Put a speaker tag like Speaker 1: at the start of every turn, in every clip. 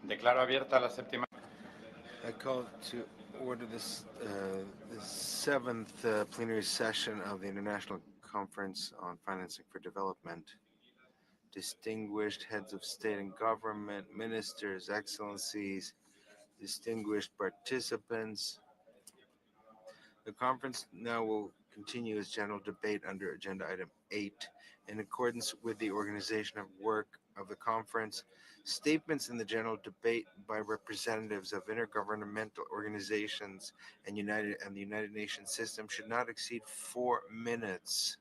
Speaker 1: Declaro abierta la séptima.
Speaker 2: I call to order this the seventh plenary session of the International Conference on Financing for Development. Distinguished heads of state and government, ministers, excellencies, distinguished participants. The conference now will continue its general debate under agenda item 8. In accordance with the organization of work of the conference, statements in the general debate by representatives of intergovernmental organizations and the United Nations system should not exceed 4 minutes.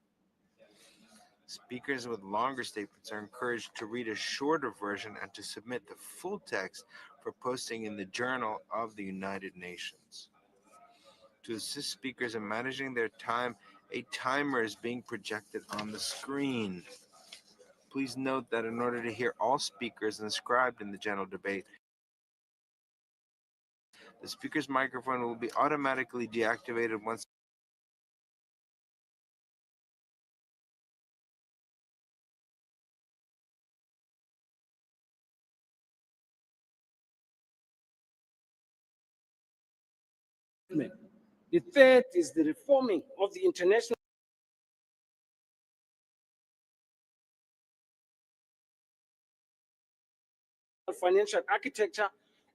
Speaker 2: Speakers with longer statements are encouraged to read a shorter version and to submit the full text for posting in the Journal of the United Nations. To assist speakers in managing their time, a timer is being projected on the screen. Please note that in order to hear all speakers inscribed in the general debate, the speaker's microphone will be automatically deactivated once
Speaker 3: The third is the reforming of the international financial architecture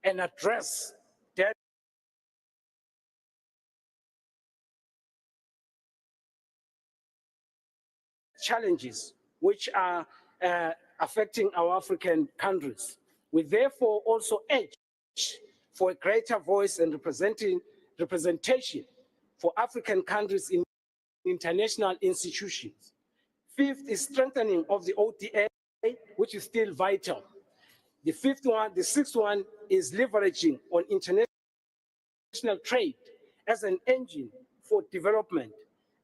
Speaker 3: and address debt challenges which are affecting our African countries. We therefore also urge for a greater voice and representation for African countries in international institutions. Fifth is strengthening of the ODA, which is still vital. The sixth one is leveraging on international trade as an engine for development.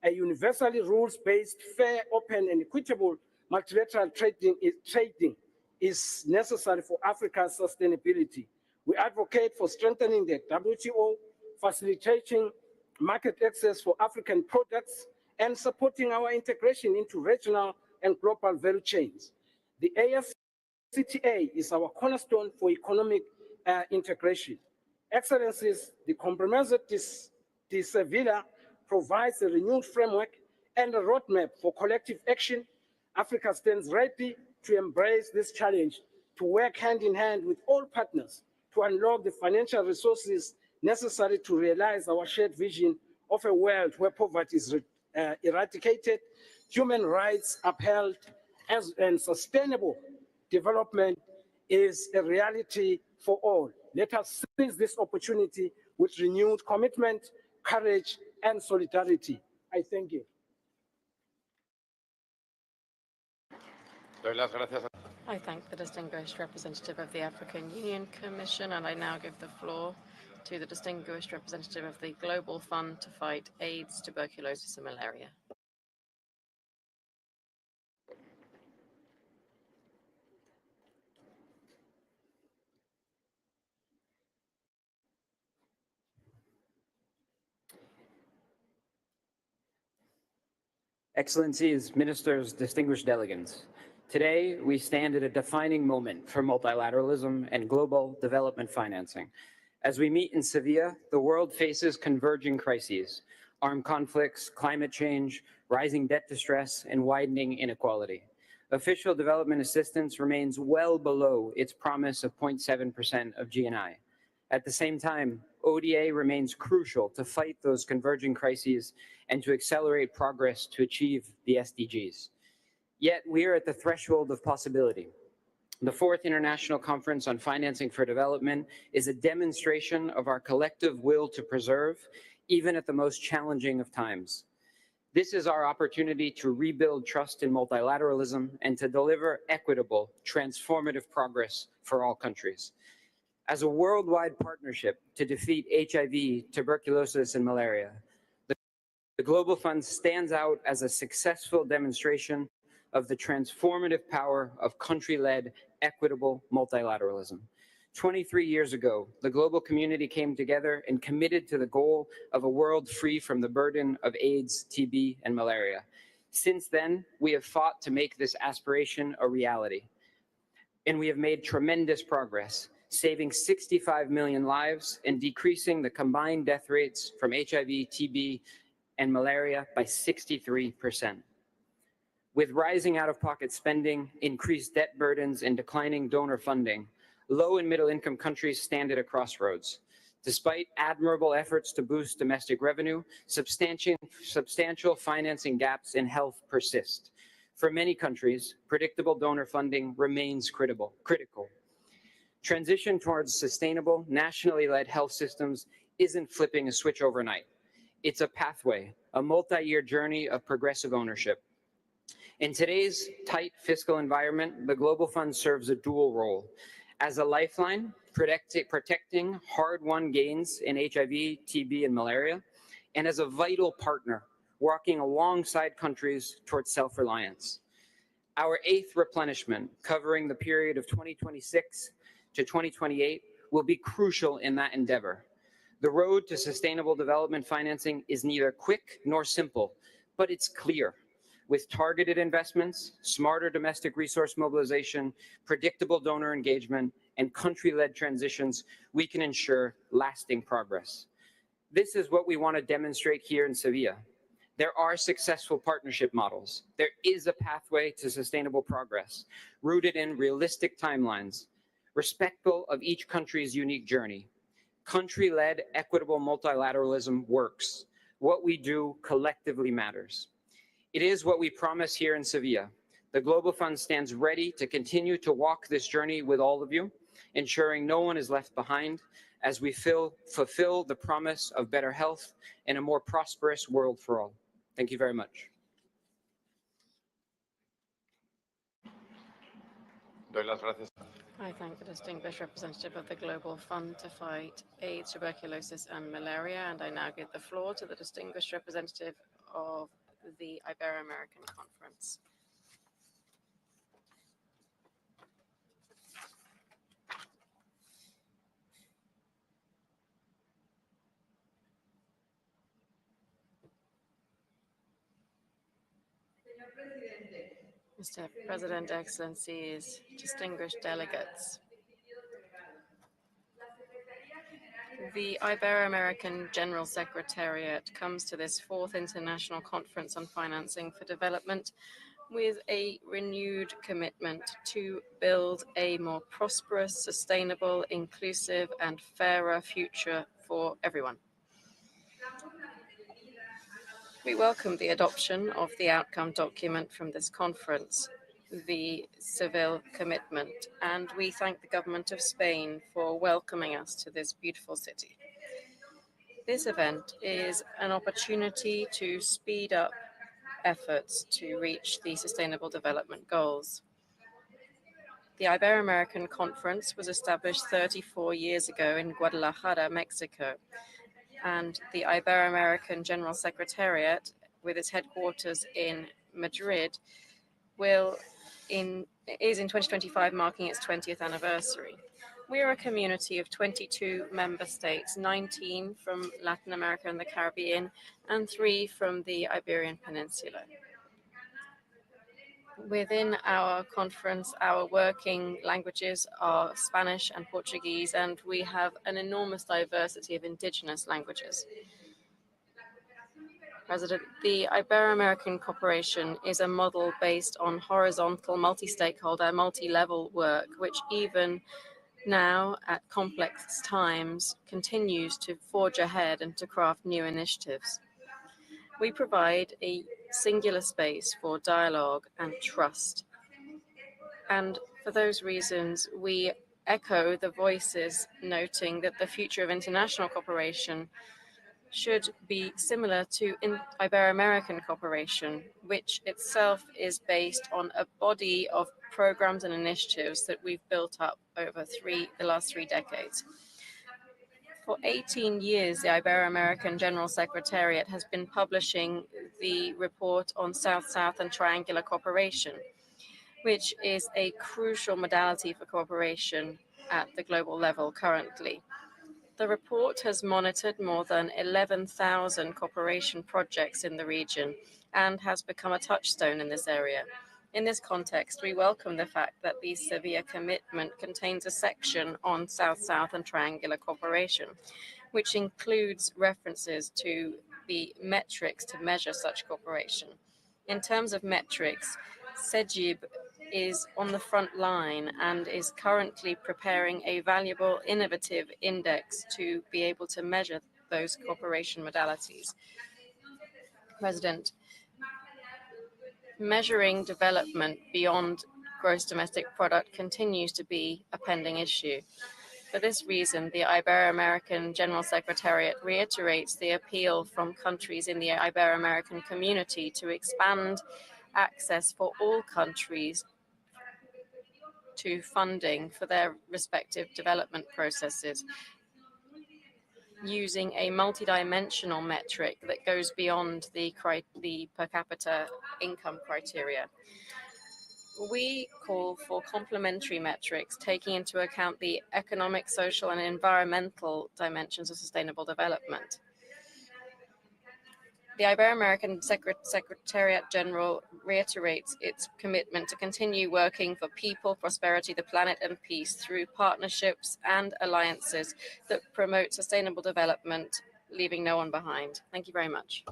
Speaker 3: A universally rules-based, fair, open, and equitable multilateral trading is necessary for Africa's sustainability. We advocate for strengthening the WTO, facilitating market access for African products, and supporting our integration into regional and global value chains. The AFCTA is our cornerstone for economic integration. Excellencies, the Compromise de Seville provides a renewed framework and a roadmap for collective action. Africa stands ready to embrace this challenge, to work hand in hand with all partners to unlock the financial resources necessary to realize our shared vision of a world where poverty is eradicated, human rights upheld, and sustainable development is a reality for all. Let us seize this opportunity with renewed commitment, courage, and solidarity. I thank you.
Speaker 4: I thank the distinguished representative of the African Union Commission, and I now give the floor to the distinguished representative of the Global Fund to Fight AIDS, Tuberculosis, and Malaria.
Speaker 5: Excellencies, ministers, distinguished delegates. Today, we stand at a defining moment for multilateralism and global development financing. As we meet in Seville, the world faces converging crises: armed conflicts, climate change, rising debt distress, and widening inequality. Official development assistance remains well below its promise of 0.7% of GNI. At the same time, ODA remains crucial to fight those converging crises and to accelerate progress to achieve the SDGs. Yet we are at the threshold of possibility. The Fourth International Conference on Financing for Development is a demonstration of our collective will to preserve, even at the most challenging of times. This is our opportunity to rebuild trust in multilateralism and to deliver equitable, transformative progress for all countries. As a worldwide partnership to defeat HIV, tuberculosis, and malaria, the Global Fund stands out as a successful demonstration of the transformative power of country-led, equitable multilateralism. 23 years ago, the global community came together and committed to the goal of a world free from the burden of AIDS, TB, and malaria. Since then, we have fought to make this aspiration a reality, and we have made tremendous progress. saving 65 million lives and decreasing the combined death rates from HIV, TB, and malaria by 63%. With rising out-of-pocket spending, increased debt burdens, and declining donor funding, low and middle-income countries stand at a crossroads. Despite admirable efforts to boost domestic revenue, substantial financing gaps in health persist. For many countries, predictable donor funding remains critical. Transition towards sustainable, nationally led health systems isn't flipping a switch overnight. It's a pathway, a multi-year journey of progressive ownership. In today's tight fiscal environment, the Global Fund serves a dual role. As a lifeline, protecting hard-won gains in HIV, TB, and malaria, and as a vital partner, walking alongside countries towards self-reliance. Our 8th replenishment, covering the period of 2026 to 2028, will be crucial in that endeavor. The road to sustainable development financing is neither quick nor simple, but it's clear. With targeted investments, smarter domestic resource mobilization, predictable donor engagement, and country-led transitions, we can ensure lasting progress. This is what we want to demonstrate here in Seville. There are successful partnership models. There is a pathway to sustainable progress, rooted in realistic timelines, respectful of each country's unique journey. Country-led equitable multilateralism works. What we do collectively matters. It is what we promise here in Seville. The Global Fund stands ready to continue to walk this journey with all of you, ensuring no one is left behind as we fulfill the promise of better health and a more prosperous world for all. Thank you very much.
Speaker 4: I thank the distinguished representative of the Global Fund to fight AIDS, tuberculosis, and malaria, and I now give the floor to the distinguished representative of the Ibero-American Conference. Mr. President, Excellencies, distinguished delegates. The Ibero-American General Secretariat comes to this 4th International Conference on Financing for Development with a renewed commitment to build a more prosperous, sustainable, inclusive, and fairer future for everyone. We welcome the adoption of the outcome document from this conference, the Seville Commitment, and we thank the government of Spain for welcoming us to this beautiful city. This event is an opportunity to speed up efforts to reach the Sustainable Development Goals. The Ibero-American Conference was established 34 years ago in Guadalajara, Mexico, and the Ibero-American General Secretariat, with its headquarters in Madrid, is in 2025 marking its 20th anniversary. We are a community of 22 member states, 19 from Latin America and the Caribbean, and 3 from the Iberian Peninsula. Within our conference, our working languages are Spanish and Portuguese, and we have an enormous diversity of indigenous languages. President, the Ibero-American Cooperation is a model based on horizontal, multi-stakeholder, multi-level work, which even now, at complex times, continues to forge ahead and to craft new initiatives. We provide a singular space for dialogue and trust. And for those reasons, we echo the voices noting that the future of international cooperation should be similar to Ibero-American cooperation, which itself is based on a body of programs and initiatives that we've built up over the last 3 decades. For 18 years, the Ibero-American General Secretariat has been publishing the report on South-South and triangular cooperation, which is a crucial modality for cooperation at the global level currently. The report has monitored more than 11,000 cooperation projects in the region and has become a touchstone in this area. In this context, we welcome the fact that the Seville commitment contains a section on South-South and triangular cooperation, which includes references to the metrics to measure such cooperation. In terms of metrics, SEGIB is on the front line and is currently preparing a valuable, innovative index to be able to measure those cooperation modalities. President, measuring development beyond gross domestic product continues to be a pending issue. For this reason, the Ibero-American General Secretariat reiterates the appeal from countries in the Ibero-American community to expand access for all countries to funding for their respective development processes, using a multidimensional metric that goes beyond the per capita income criteria. We call for complementary metrics taking into account the economic, social, and environmental dimensions of sustainable development. The Ibero-American Secretariat General reiterates its commitment to continue working for people, prosperity, the planet, and peace through partnerships and alliances that promote sustainable development, leaving no one behind. Thank you very much.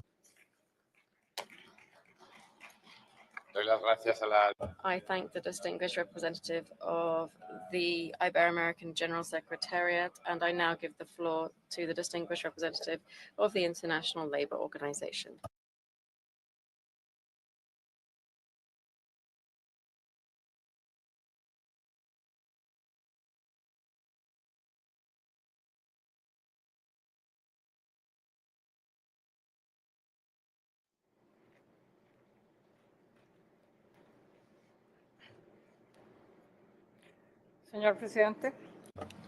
Speaker 4: I thank the distinguished representative of the Ibero-American General Secretariat, and I now give the floor to the distinguished representative of the International Labour Organization.
Speaker 1: Señor Presidente,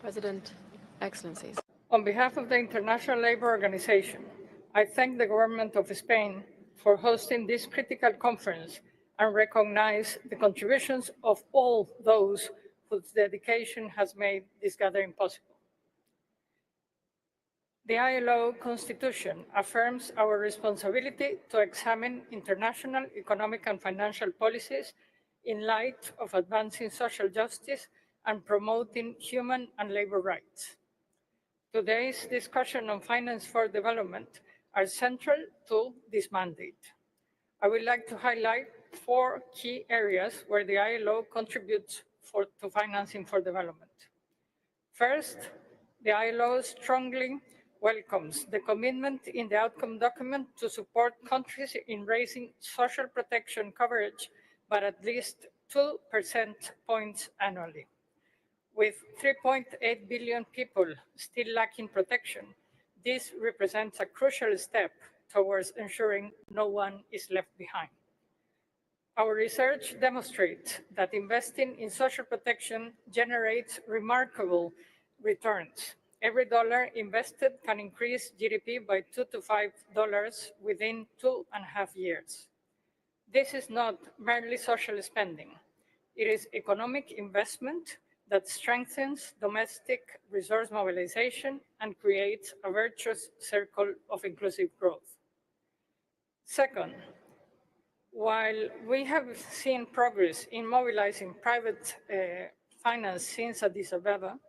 Speaker 4: President, Excellencies.
Speaker 1: on behalf of the International Labour Organization, I thank the government of Spain for hosting this critical conference and recognize the contributions of all those whose dedication has made this gathering possible. The ILO Constitution affirms our responsibility to examine international economic and financial policies in light of advancing social justice and promoting human and labor rights. Today's discussion on finance for development are central to this mandate. I would like to highlight 4 key areas where the ILO contributes to financing for development. First, the ILO strongly welcomes the commitment in the outcome document to support countries in raising social protection coverage by at least 2 percentage points annually. With 3.8 billion people still lacking protection, this represents a crucial step towards ensuring no one is left behind. Our research demonstrates that investing in social protection generates remarkable returns. Every dollar invested can increase GDP by $2 to $5 within 2.5 years. This is not merely social spending. It is economic investment that strengthens domestic resource mobilization and creates a virtuous circle of inclusive growth. Second, while we have seen progress in mobilizing private finance since Addis Ababa,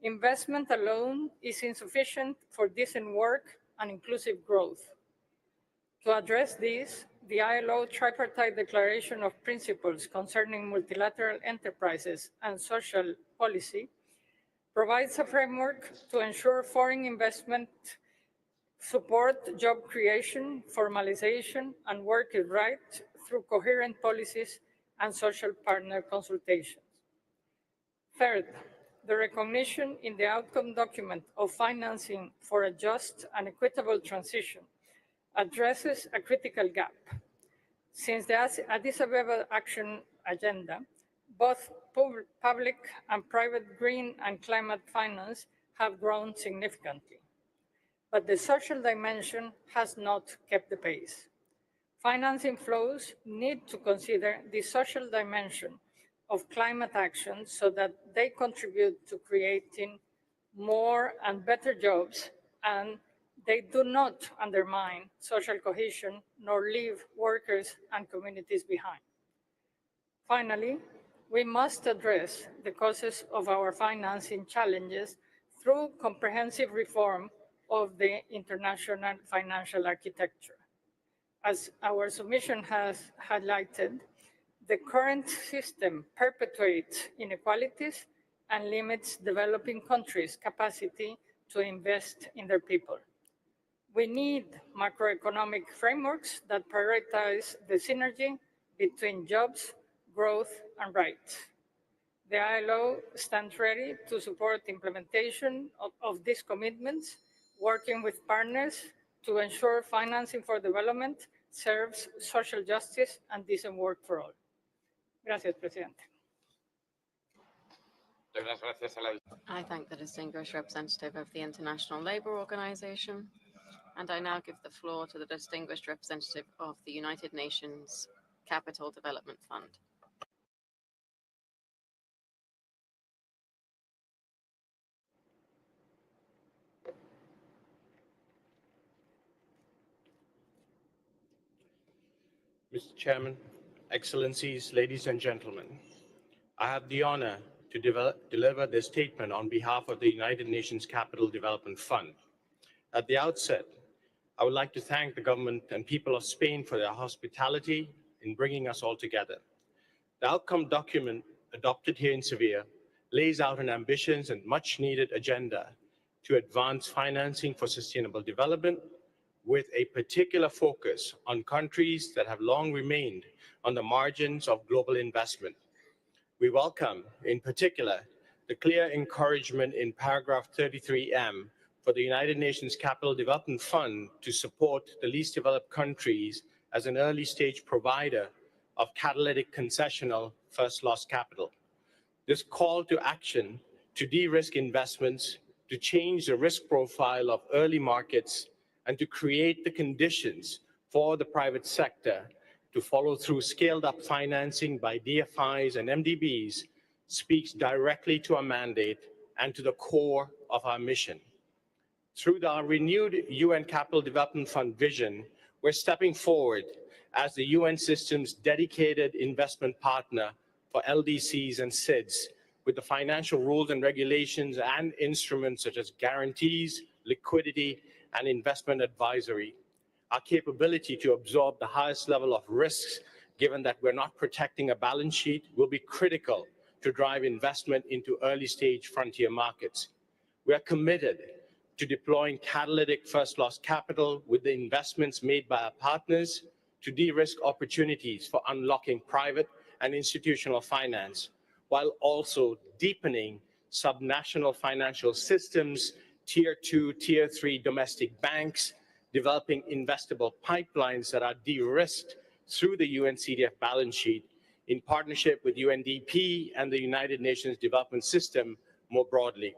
Speaker 1: investment alone is insufficient for decent work and inclusive growth. To address this, the ILO Tripartite Declaration of Principles concerning multilateral enterprises and social policy provides a framework to ensure foreign investment support job creation, formalization, and worker rights through coherent policies and social partner consultations. Third, the recognition in the outcome document of financing for a just and equitable transition addresses a critical gap. Since the Addis Ababa Action Agenda, both public and private green and climate finance have grown significantly, but the social dimension has not kept the pace. Financing flows need to consider the social dimension of climate action so that they contribute to creating more and better jobs, and they do not undermine social cohesion nor leave workers and communities behind. Finally, we must address the causes of our financing challenges through comprehensive reform of the international financial architecture. As our submission has highlighted, the current system perpetuates inequalities and limits developing countries' capacity to invest in their people. We need macroeconomic frameworks that prioritize the synergy between jobs, growth, and rights. The ILO stands ready to support implementation of these commitments, working with partners to ensure financing for development serves social justice and decent work for all. Gracias, Presidente.
Speaker 4: I thank the distinguished representative of the International Labour Organization, and I now give the floor to the distinguished representative of the United Nations Capital Development Fund.
Speaker 6: Mr. Chairman, Excellencies, ladies and gentlemen, I have the honor to deliver this statement on behalf of the United Nations Capital Development Fund. At the outset, I would like to thank the government and people of Spain for their hospitality in bringing us all together. The outcome document adopted here in Seville lays out an ambitious and much needed agenda to advance financing for sustainable development with a particular focus on countries that have long remained on the margins of global investment. We welcome, in particular, the clear encouragement in paragraph 33M for the United Nations Capital Development Fund to support the least developed countries as an early stage provider of catalytic concessional first loss capital. This call to action to de-risk investments, to change the risk profile of early markets, and to create the conditions for the private sector to follow through scaled-up financing by DFIs and MDBs speaks directly to our mandate and to the core of our mission. Through our renewed UN Capital Development Fund vision, we're stepping forward as the UN system's dedicated investment partner for LDCs and SIDS, with the financial rules and regulations and instruments such as guarantees, liquidity, and investment advisory. Our capability to absorb the highest level of risks, given that we're not protecting a balance sheet, will be critical to drive investment into early stage frontier markets. We are committed to deploying catalytic first loss capital with the investments made by our partners to de-risk opportunities for unlocking private and institutional finance, while also deepening subnational financial systems, tier 2, tier 3 domestic banks, developing investable pipelines that are de-risked through the UNCDF balance sheet in partnership with UNDP and the United Nations Development System more broadly.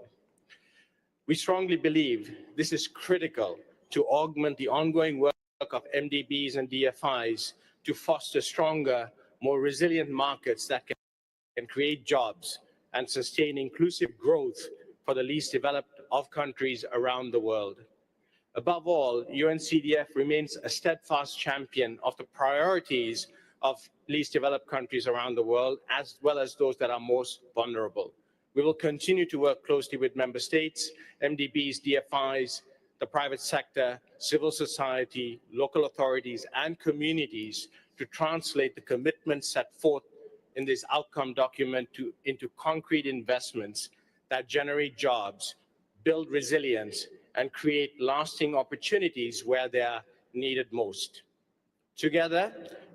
Speaker 6: We strongly believe this is critical to augment the ongoing work of MDBs and DFIs to foster stronger, more resilient markets that can create jobs and sustain inclusive growth for the least developed of countries around the world. Above all, UNCDF remains a steadfast champion of the priorities of least developed countries around the world, as well as those that are most vulnerable. We will continue to work closely with member states, MDBs, DFIs, the private sector, civil society, local authorities, and communities to translate the commitments set forth in this outcome document into concrete investments that generate jobs, build resilience, and create lasting opportunities where they are needed most. Together,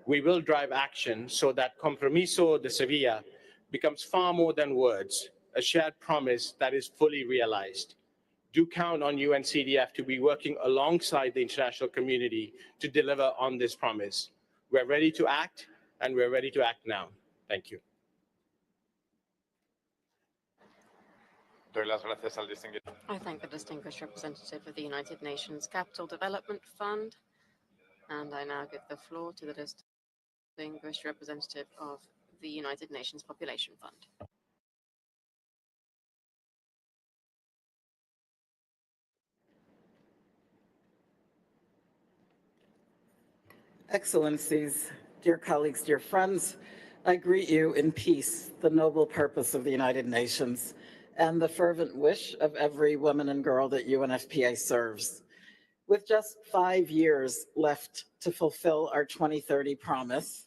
Speaker 6: we will drive action so that Compromiso de Seville becomes far more than words, a shared promise that is fully realized. Do count on UNCDF to be working alongside the international community to deliver on this promise. We're ready to act, and we're ready to act now. Thank you.
Speaker 4: I thank the distinguished representative of the United Nations Capital Development Fund, and I now give the floor to the distinguished representative of the United Nations Population Fund.
Speaker 7: Excellencies, dear colleagues, dear friends, I greet you in peace, the noble purpose of the United Nations, and the fervent wish of every woman and girl that UNFPA serves. With just 5 years left to fulfill our 2030 promise,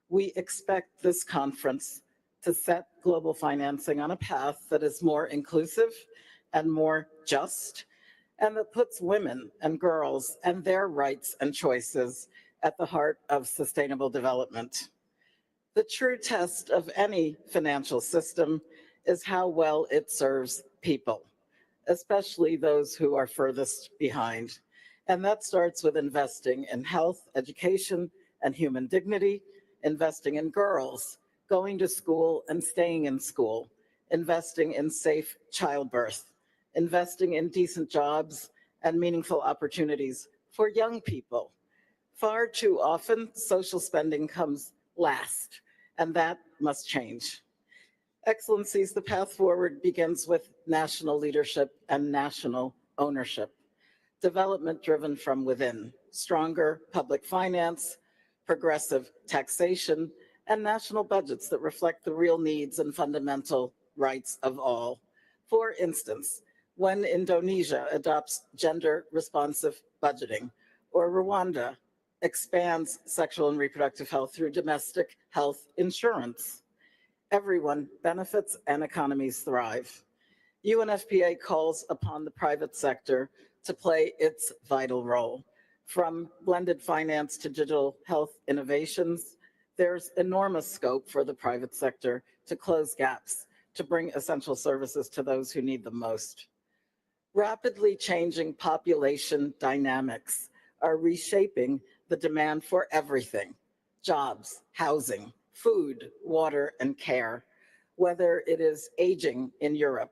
Speaker 7: we expect this conference to set global financing on a path that is more inclusive and more just, and that puts women and girls and their rights and choices at the heart of sustainable development. The true test of any financial system is how well it serves people, especially those who are furthest behind. And that starts with investing in health, education, and human dignity, investing in girls, going to school and staying in school, investing in safe childbirth, investing in decent jobs and meaningful opportunities for young people. Far too often, social spending comes last, and that must change. Excellencies, the path forward begins with national leadership and national ownership. Development driven from within, stronger public finance, progressive taxation, and national budgets that reflect the real needs and fundamental rights of all. For instance, when Indonesia adopts gender responsive budgeting, or Rwanda expands sexual and reproductive health through domestic health insurance, everyone benefits and economies thrive. UNFPA calls upon the private sector to play its vital role. From blended finance to digital health innovations, there's enormous scope for the private sector to close gaps, to bring essential services to those who need them most. Rapidly changing population dynamics are reshaping the demand for everything: jobs, housing, food, water, and care. Whether it is aging in Europe,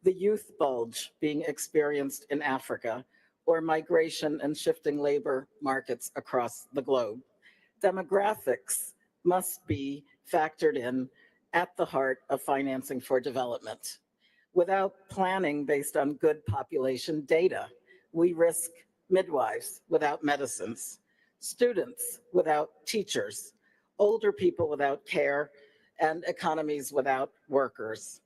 Speaker 7: the youth bulge being experienced in Africa, or migration and shifting labor markets across the globe. Demographics must be factored in at the heart of financing for development. Without planning based on good population data, we risk midwives without medicines, students without teachers, older people without care, and economies without workers.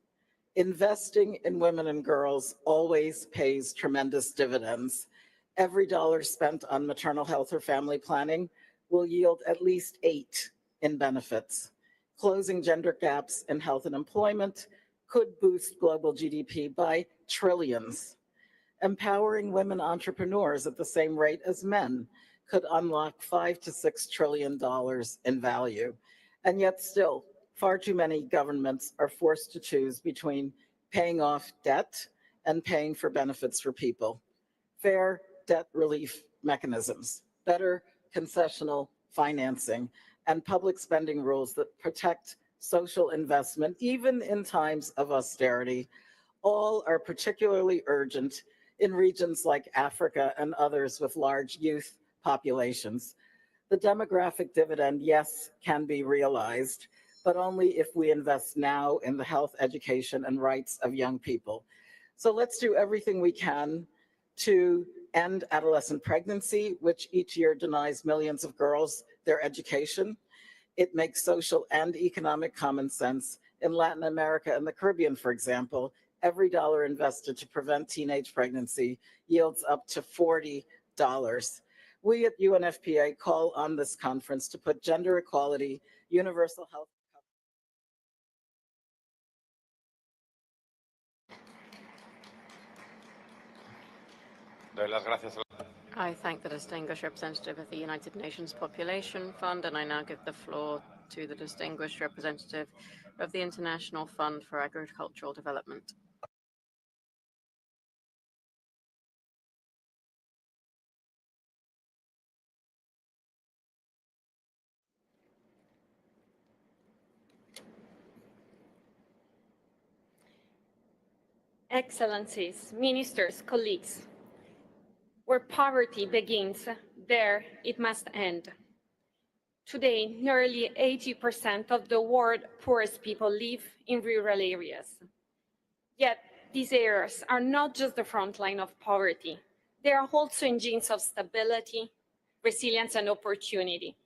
Speaker 7: Investing in women and girls always pays tremendous dividends. Every dollar spent on maternal health or family planning will yield at least 8 in benefits. Closing gender gaps in health and employment could boost global GDP by trillions. Empowering women entrepreneurs at the same rate as men could unlock $5 to $6 trillion in value. And yet still, far too many governments are forced to choose between paying off debt and paying for benefits for people. Fair debt relief mechanisms, better concessional financing, and public spending rules that protect social investment, even in times of austerity, all are particularly urgent in regions like Africa and others with large youth populations. The demographic dividend, yes, can be realized, but only if we invest now in the health, education, and rights of young people. So let's do everything we can to end adolescent pregnancy, which each year denies millions of girls their education. It makes social and economic common sense. In Latin America and the Caribbean, for example, every dollar invested to prevent teenage pregnancy yields up to $40. We at UNFPA call on this conference to put gender equality, universal health.
Speaker 4: I thank the distinguished representative of the United Nations Population Fund, and I now give the floor to the distinguished representative of the International Fund for Agricultural Development.
Speaker 8: Excellencies, ministers, colleagues, where poverty begins, there it must end. Today, nearly 80% of the world's poorest people live in rural areas. Yet, these areas are not just the front line of poverty. They are also engines of stability, resilience, and opportunity.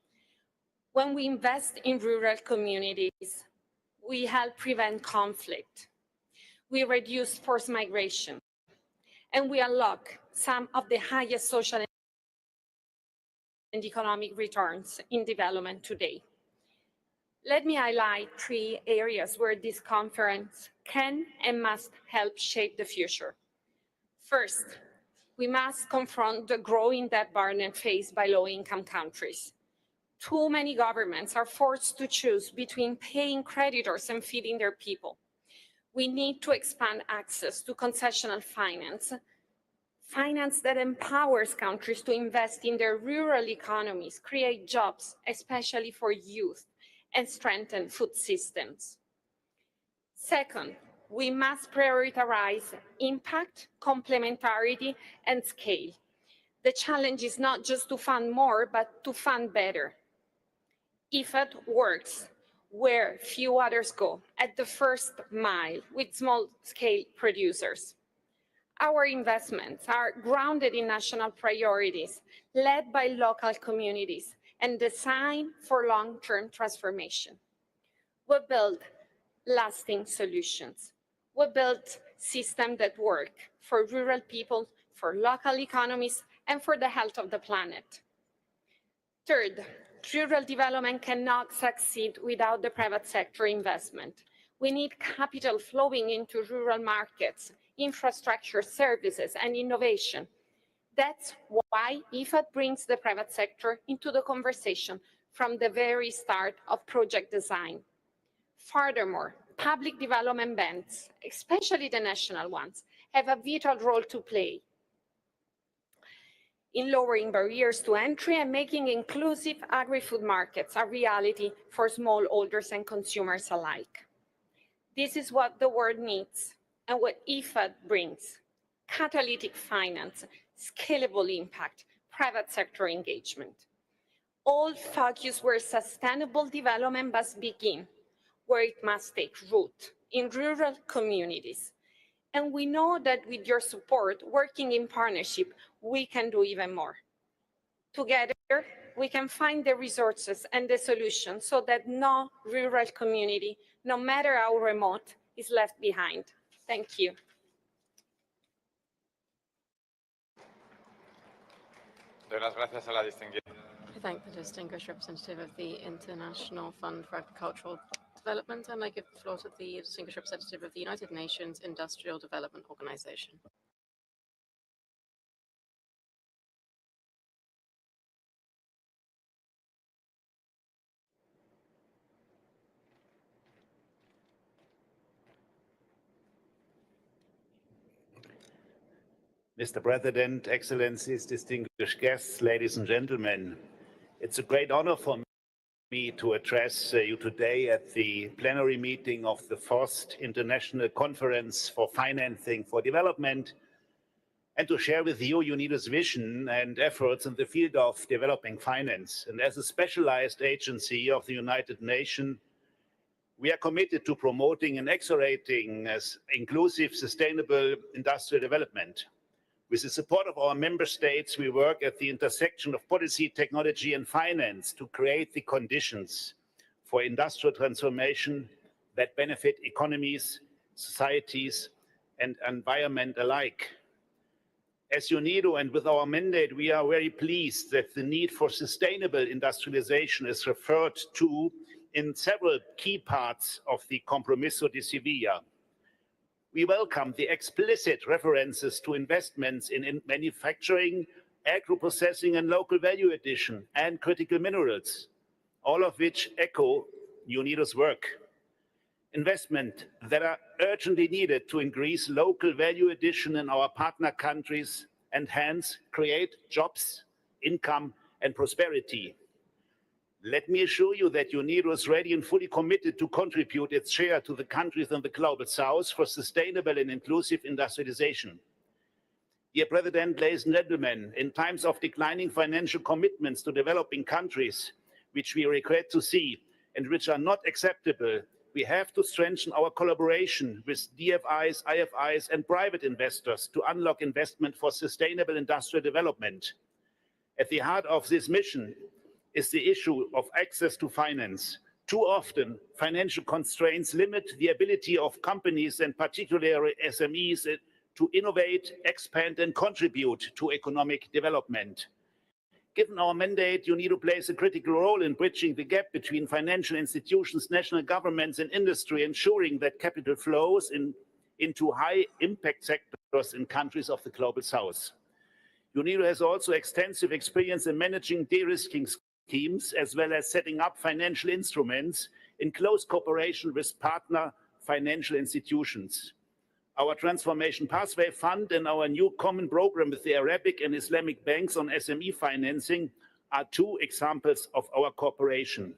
Speaker 8: When we invest in rural communities, we help prevent conflict, we reduce forced migration, and we unlock some of the highest social and economic returns in development today. Let me highlight 3 areas where this conference can and must help shape the future. First, we must confront the growing debt burden faced by low-income countries. Too many governments are forced to choose between paying creditors and feeding their people. We need to expand access to concessional finance, finance that empowers countries to invest in their rural economies, create jobs, especially for youth, and strengthen food systems. Second, we must prioritize impact, complementarity, and scale. The challenge is not just to fund more, but to fund better. IFAD works where few others go, at the first mile with small-scale producers. Our investments are grounded in national priorities, led by local communities, and designed for long-term transformation. We build lasting solutions. We build systems that work for rural people, for local economies, and for the health of the planet. Third, rural development cannot succeed without the private sector investment. We need capital flowing into rural markets, infrastructure, services, and innovation. That's why IFAD brings the private sector into the conversation from the very start of project design. Furthermore, public development banks, especially the national ones, have a vital role to play in lowering barriers to entry and making inclusive agri-food markets a reality for smallholders and consumers alike. This is what the world needs and what IFAD brings: catalytic finance, scalable impact, private sector engagement. All focus where sustainable development must begin, where it must take root, in rural communities. And we know that with your support, working in partnership, we can do even more. Together, we can find the resources and the solutions so that no rural community, no matter how remote, is left behind. Thank you.
Speaker 4: I thank the distinguished representative of the International Fund for Agricultural Development, and I give the floor to the distinguished representative of the United Nations Industrial Development Organization.
Speaker 9: Mr. President, Excellencies, distinguished guests, ladies and gentlemen, it's a great honor for me to address you today at the plenary meeting of the First International Conference for Financing for Development, and to share with you UNIDO's vision and efforts in the field of developing finance. And as a specialized agency of the United Nations, we are committed to promoting and accelerating inclusive, sustainable industrial development. With the support of our member states, we work at the intersection of policy, technology, and finance to create the conditions for industrial transformation that benefit economies, societies, and environment alike. As UNIDO and with our mandate, we are very pleased that the need for sustainable industrialization is referred to in several key parts of the Compromiso de Sevilla. We welcome the explicit references to investments in manufacturing, agro-processing, and local value addition, and critical minerals, all of which echo UNIDO's work. Investment that are urgently needed to increase local value addition in our partner countries and hence create jobs, income, and prosperity. Let me assure you that UNIDO is ready and fully committed to contribute its share to the countries in the Global South for sustainable and inclusive industrialization. Dear President, ladies and gentlemen, in times of declining financial commitments to developing countries, which we regret to see and which are not acceptable, we have to strengthen our collaboration with DFIs, IFIs, and private investors to unlock investment for sustainable industrial development. At the heart of this mission is the issue of access to finance. Too often, financial constraints limit the ability of companies, and particularly SMEs, to innovate, expand, and contribute to economic development. Given our mandate, UNIDO plays a critical role in bridging the gap between financial institutions, national governments, and industry, ensuring that capital flows into high-impact sectors in countries of the Global South. UNIDO has also extensive experience in managing de-risking schemes, as well as setting up financial instruments in close cooperation with partner financial institutions. Our Transformation Pathway Fund and our new common program with the Arabic and Islamic banks on SME financing are two examples of our cooperation.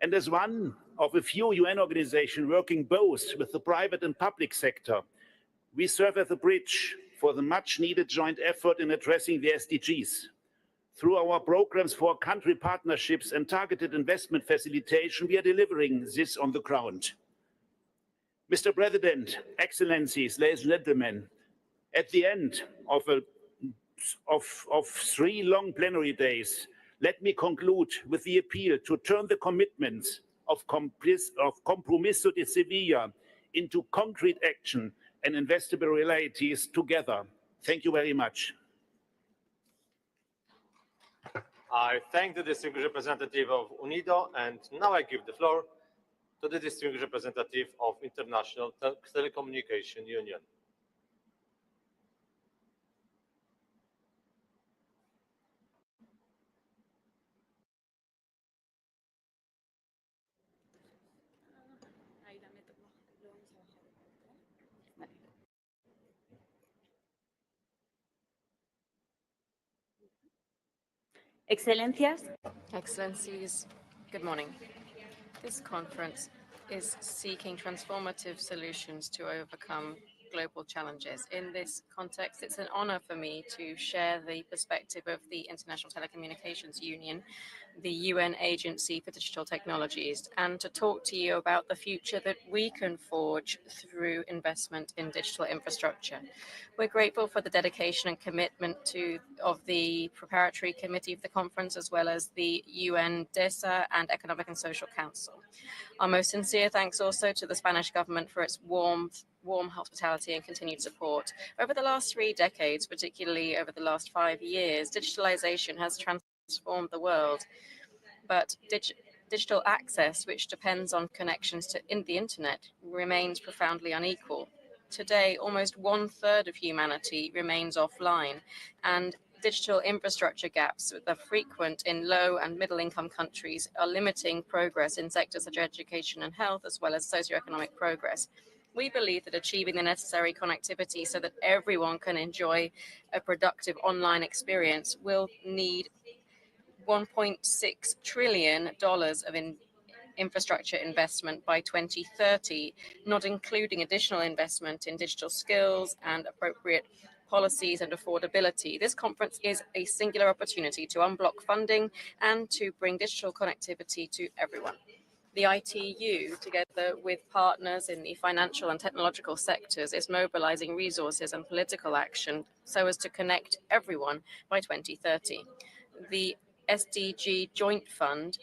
Speaker 9: And as one of a few UN organizations working both with the private and public sector, we serve as a bridge for the much-needed joint effort in addressing the SDGs. Through our programs for country partnerships and targeted investment facilitation, we are delivering this on the ground. Mr. President, Excellencies, ladies and gentlemen, at the end of 3 long plenary days, let me conclude with the appeal to turn the commitments of Compromiso de Sevilla into concrete action and investable realities together. Thank you very much.
Speaker 10: I thank the distinguished representative of UNIDO, and now I give the floor to the distinguished representative of International Telecommunication Union.
Speaker 11: Excellencias.
Speaker 4: Excellencies, good morning. This conference is seeking transformative solutions to overcome global challenges. In this context, it's an honor for me to share the perspective of the International Telecommunications Union, the UN Agency for Digital Technologies, and to talk to you about the future that we can forge through investment in digital infrastructure. We're grateful for the dedication and commitment of the preparatory committee of the conference, as well as the UN DESA and Economic and Social Council. Our most sincere thanks also to the Spanish government for its warm hospitality and continued support. Over the last 3 decades, particularly over the last 5 years, digitalization has transformed the world. But digital access, which depends on connections to the internet, remains profoundly unequal. Today, almost 1/3 of humanity remains offline, and digital infrastructure gaps that are frequent in low and middle income countries are limiting progress in sectors such as education and health, as well as socioeconomic progress. We believe that achieving the necessary connectivity so that everyone can enjoy a productive online experience will need $1.6 trillion of infrastructure investment by 2030, not including additional investment in digital skills and appropriate policies and affordability. This conference is a singular opportunity to unblock funding and to bring digital connectivity to everyone. The ITU, together with partners in the financial and technological sectors, is mobilizing resources and political action so as to connect everyone by 2030. The SDG Joint Fund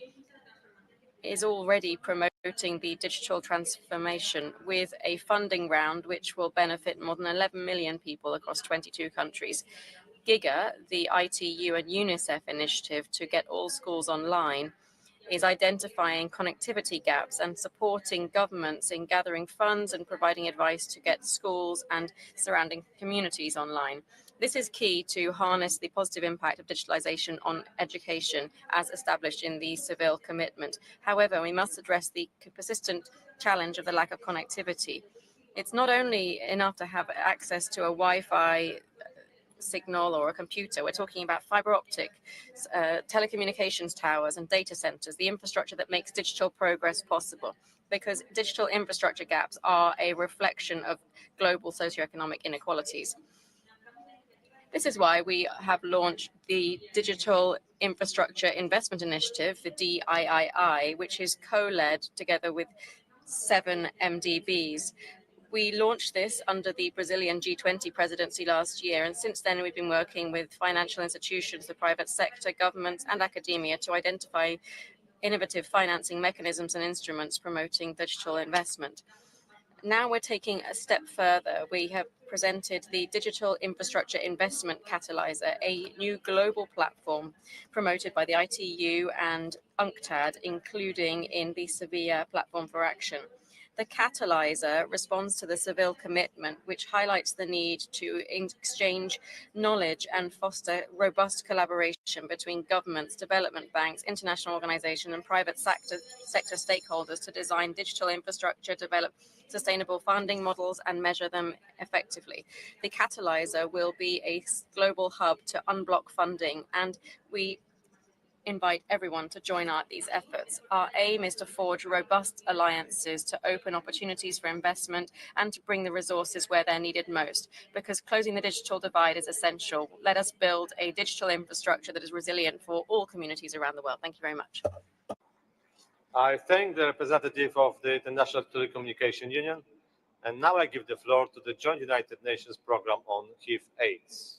Speaker 4: is already promoting the digital transformation with a funding round which will benefit more than 11 million people across 22 countries. GIGA, the ITU and UNICEF initiative to get all schools online, is identifying connectivity gaps and supporting governments in gathering funds and providing advice to get schools and surrounding communities online. This is key to harness the positive impact of digitalization on education as established in the Seville commitment. However, we must address the persistent challenge of the lack of connectivity. It's not only enough to have access to a Wi-Fi signal or a computer. We're talking about fiber optic, telecommunications towers and data centers, the infrastructure that makes digital progress possible, because digital infrastructure gaps are a reflection of global socioeconomic inequalities. This is why we have launched the Digital Infrastructure Investment Initiative, the DIII, which is co-led together with 7 MDBs. We launched this under the Brazilian G20 presidency last year, and since then we've been working with financial institutions, the private sector, governments, and academia to identify innovative financing mechanisms and instruments promoting digital investment. Now we're taking a step further. We have presented the Digital Infrastructure Investment Catalyzer, a new global platform promoted by the ITU and UNCTAD, including in the Seville Platform for Action. The Catalyzer responds to the Seville commitment, which highlights the need to exchange knowledge and foster robust collaboration between governments, development banks, international organizations, and private sector stakeholders to design digital infrastructure, develop sustainable funding models, and measure them effectively. The Catalyzer will be a global hub to unblock funding, and we invite everyone to join these efforts. Our aim is to forge robust alliances to open opportunities for investment and to bring the resources where they're needed most, because closing the digital divide is essential. Let us build a digital infrastructure that is resilient for all communities around the world. Thank you very much.
Speaker 10: I thank the representative of the International Telecommunication Union, and now I give the floor to the Joint United Nations Programme on HIV/AIDS.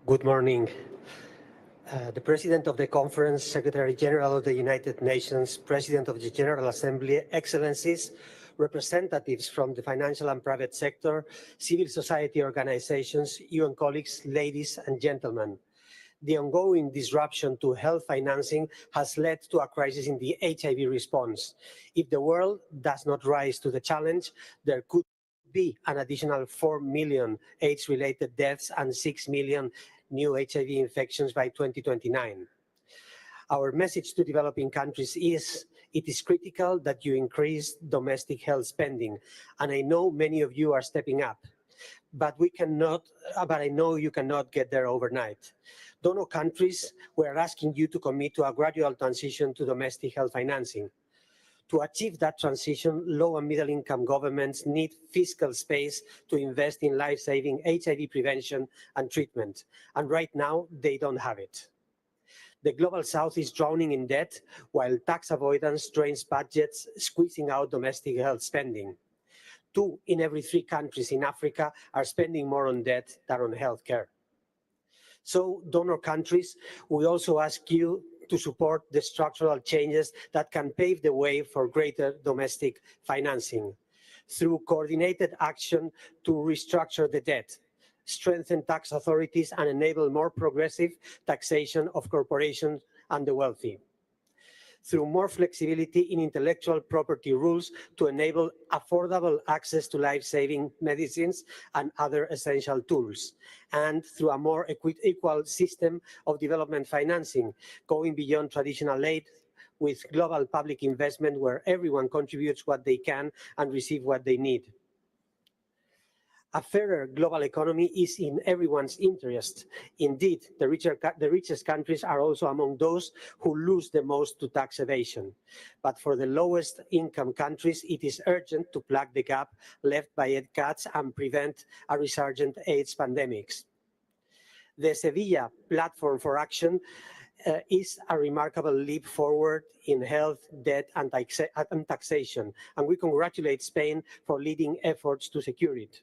Speaker 12: Good morning. The President of the Conference, Secretary General of the United Nations, President of the General Assembly, Excellencies, representatives from the financial and private sector, civil society organizations, UN colleagues, ladies and gentlemen. The ongoing disruption to health financing has led to a crisis in the HIV response. If the world does not rise to the challenge, there could be an additional 4 million AIDS-related deaths and 6 million new HIV infections by 2029. Our message to developing countries is, it is critical that you increase domestic health spending, and I know many of you are stepping up, but I know you cannot get there overnight. Donor countries, we are asking you to commit to a gradual transition to domestic health financing. To achieve that transition, low and middle income governments need fiscal space to invest in life-saving HIV prevention and treatment, and right now they don't have it. The Global South is drowning in debt, while tax avoidance drains budgets, squeezing out domestic health spending. 2 in every 3 countries in Africa are spending more on debt than on healthcare. So, donor countries, we also ask you to support the structural changes that can pave the way for greater domestic financing through coordinated action to restructure the debt, strengthen tax authorities, and enable more progressive taxation of corporations and the wealthy. Through more flexibility in intellectual property rules to enable affordable access to life-saving medicines and other essential tools, and through a more equal system of development financing, going beyond traditional aid with global public investment where everyone contributes what they can and receive what they need. A fairer global economy is in everyone's interest. Indeed, the richest countries are also among those who lose the most to tax evasion. But for the lowest income countries, it is urgent to plug the gap left by aid cuts and prevent a resurgent AIDS pandemics. The Seville Platform for Action is a remarkable leap forward in health, debt, and taxation, and we congratulate Spain for leading efforts to secure it.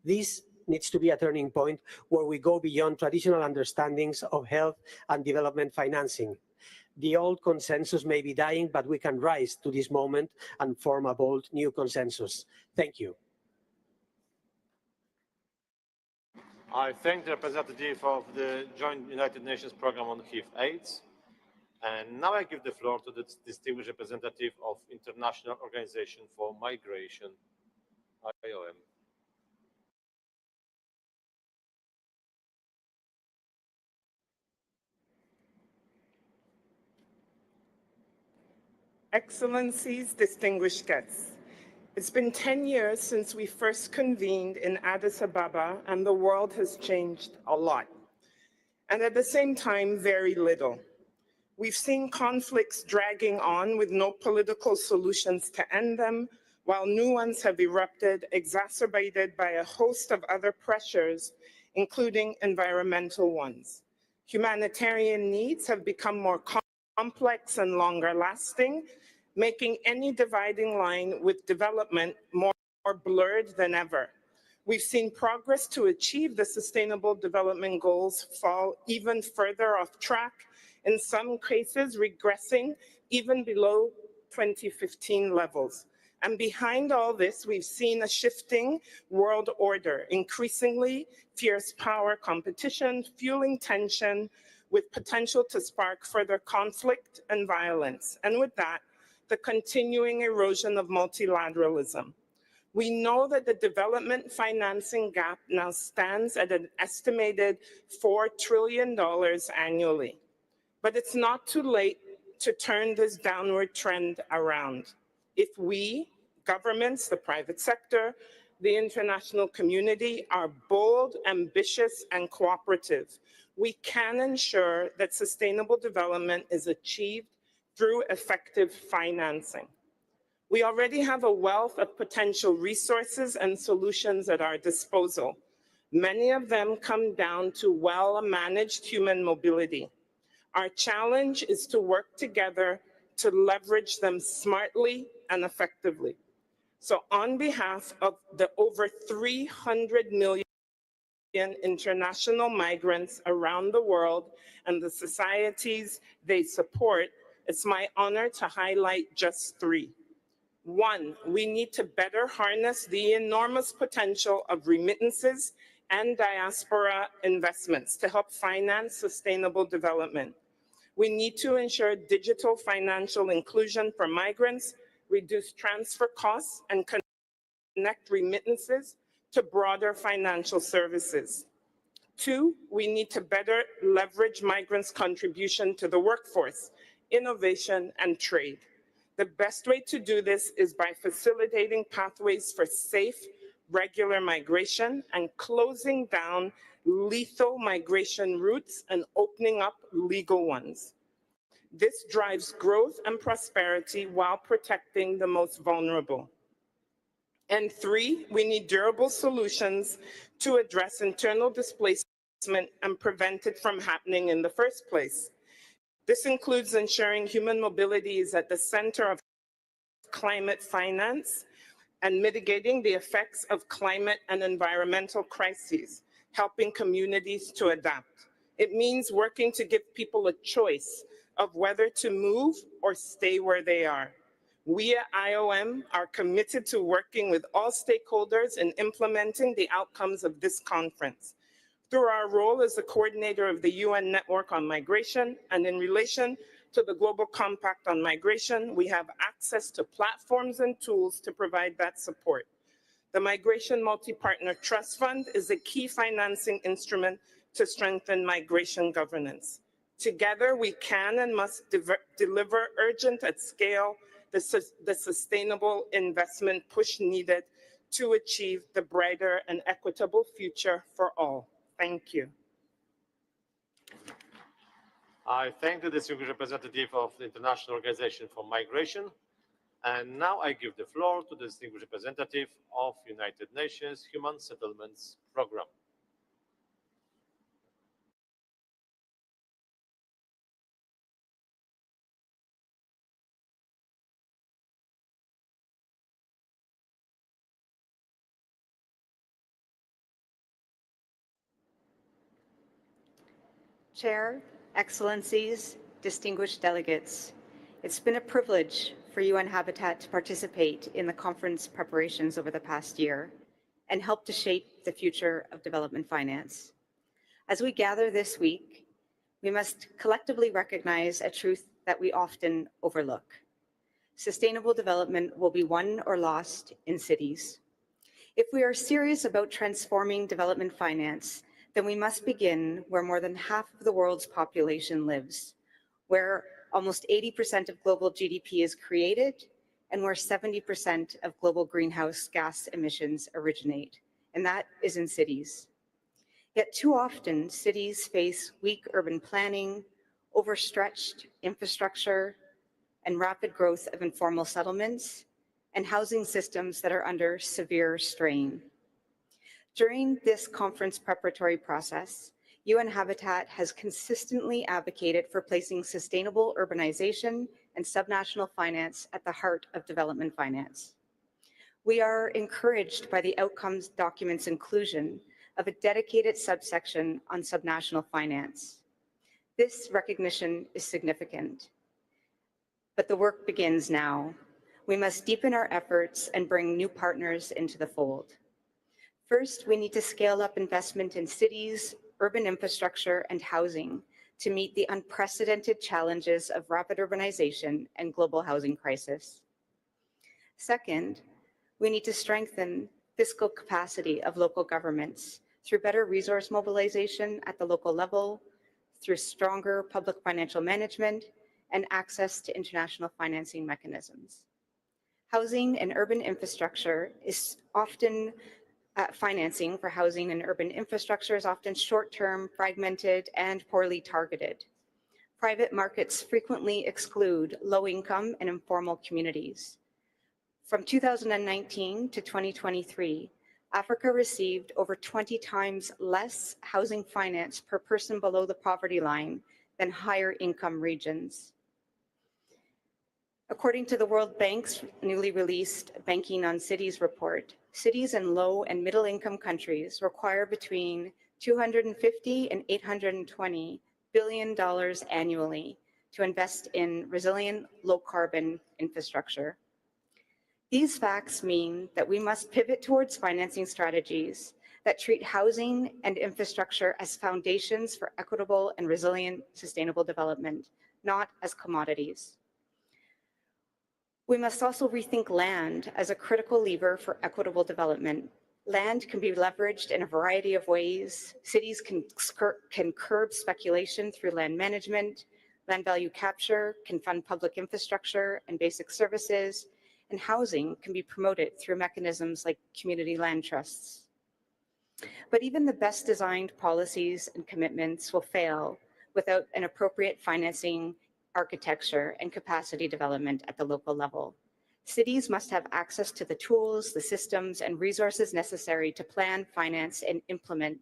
Speaker 12: This needs to be a turning point where we go beyond traditional understandings of health and development financing. The old consensus may be dying, but we can rise to this moment and form a bold new consensus. Thank you.
Speaker 10: I thank the representative of the Joint United Nations Programme on HIV/AIDS. And now I give the floor to the distinguished representative of International Organization for Migration, IOM.
Speaker 13: Excellencies, distinguished guests. It's been 10 years since we first convened in Addis Ababa, and the world has changed a lot. And at the same time, very little. We've seen conflicts dragging on with no political solutions to end them, while new ones have erupted, exacerbated by a host of other pressures, including environmental ones. Humanitarian needs have become more complex and longer lasting, making any dividing line with development more blurred than ever. We've seen progress to achieve the Sustainable Development Goals fall even further off track, in some cases regressing even below 2015 levels. And behind all this, we've seen a shifting world order, increasingly fierce power competition, fueling tension with potential to spark further conflict and violence. And with that, the continuing erosion of multilateralism. We know that the development financing gap now stands at an estimated $4 trillion annually. But it's not too late to turn this downward trend around. If we, governments, the private sector, the international community are bold, ambitious, and cooperative, we can ensure that sustainable development is achieved through effective financing. We already have a wealth of potential resources and solutions at our disposal. Many of them come down to well-managed human mobility. Our challenge is to work together to leverage them smartly and effectively. So on behalf of the over 300 million international migrants around the world and the societies they support, it's my honor to highlight just three. One, we need to better harness the enormous potential of remittances and diaspora investments to help finance sustainable development. We need to ensure digital financial inclusion for migrants, reduce transfer costs, and connect remittances to broader financial services. Two, we need to better leverage migrants' contribution to the workforce, innovation, and trade. The best way to do this is by facilitating pathways for safe, regular migration and closing down lethal migration routes and opening up legal ones. This drives growth and prosperity while protecting the most vulnerable. And three, we need durable solutions to address internal displacement and prevent it from happening in the first place. This includes ensuring human mobility is at the center of climate finance and mitigating the effects of climate and environmental crises, helping communities to adapt. It means working to give people a choice of whether to move or stay where they are. We at IOM are committed to working with all stakeholders in implementing the outcomes of this conference. Through our role as the coordinator of the UN Network on Migration and in relation to the Global Compact on Migration, we have access to platforms and tools to provide that support. The Migration Multi-Partner Trust Fund is a key financing instrument to strengthen migration governance. Together, we can and must deliver urgent at scale the sustainable investment push needed to achieve the brighter and equitable future for all. Thank you.
Speaker 10: I thank the distinguished representative of the International Organization for Migration. And now I give the floor to the distinguished representative of United Nations Human Settlements Program.
Speaker 11: Chair, Excellencies, distinguished delegates, it's been a privilege for UN Habitat to participate in the conference preparations over the past year and help to shape the future of development finance. As we gather this week, we must collectively recognize a truth that we often overlook. Sustainable development will be won or lost in cities. If we are serious about transforming development finance, then we must begin where more than half of the world's population lives, where almost 80% of global GDP is created, and where 70% of global greenhouse gas emissions originate, and that is in cities. Yet too often, cities face weak urban planning, overstretched infrastructure, and rapid growth of informal settlements, and housing systems that are under severe strain. During this conference preparatory process, UN Habitat has consistently advocated for placing sustainable urbanization and subnational finance at the heart of development finance. We are encouraged by the outcomes document's inclusion of a dedicated subsection on subnational finance. This recognition is significant, but the work begins now. We must deepen our efforts and bring new partners into the fold. First, we need to scale up investment in cities, urban infrastructure, and housing to meet the unprecedented challenges of rapid urbanization and global housing crisis. Second, we need to strengthen fiscal capacity of local governments through better resource mobilization at the local level, through stronger public financial management, and access to international financing mechanisms. Housing and urban infrastructure is often financing for housing and urban infrastructure is often short-term, fragmented, and poorly targeted. Private markets frequently exclude low-income and informal communities. From 2019 to 2023, Africa received over 20 times less housing finance per person below the poverty line than higher income regions. According to the World Bank's newly released Banking on Cities report, cities in low and middle income countries require between $250 and $820 billion annually to invest in resilient, low carbon infrastructure. These facts mean that we must pivot towards financing strategies that treat housing and infrastructure as foundations for equitable and resilient sustainable development, not as commodities. We must also rethink land as a critical lever for equitable development. Land can be leveraged in a variety of ways. Cities can curb speculation through land management. Land value capture can fund public infrastructure and basic services. And housing can be promoted through mechanisms like community land trusts. But even the best designed policies and commitments will fail without an appropriate financing architecture and capacity development at the local level. Cities must have access to the tools, the systems, and resources necessary to plan, finance, and implement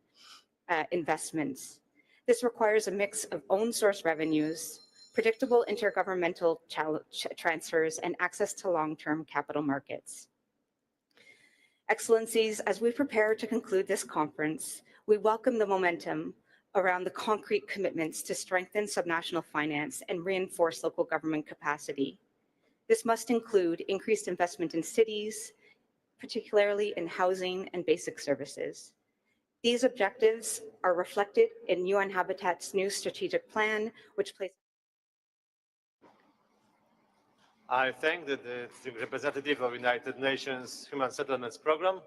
Speaker 11: investments. This requires a mix of own source revenues, predictable intergovernmental transfers, and access to long-term capital markets. Excellencies, as we prepare to conclude this conference, we welcome the momentum around the concrete commitments to strengthen subnational finance and reinforce local government capacity. This must include increased investment in cities, particularly in housing and basic services. These objectives are reflected in UN Habitat's new strategic plan, which places.
Speaker 10: I thank the representative of United Nations Human Settlements Program.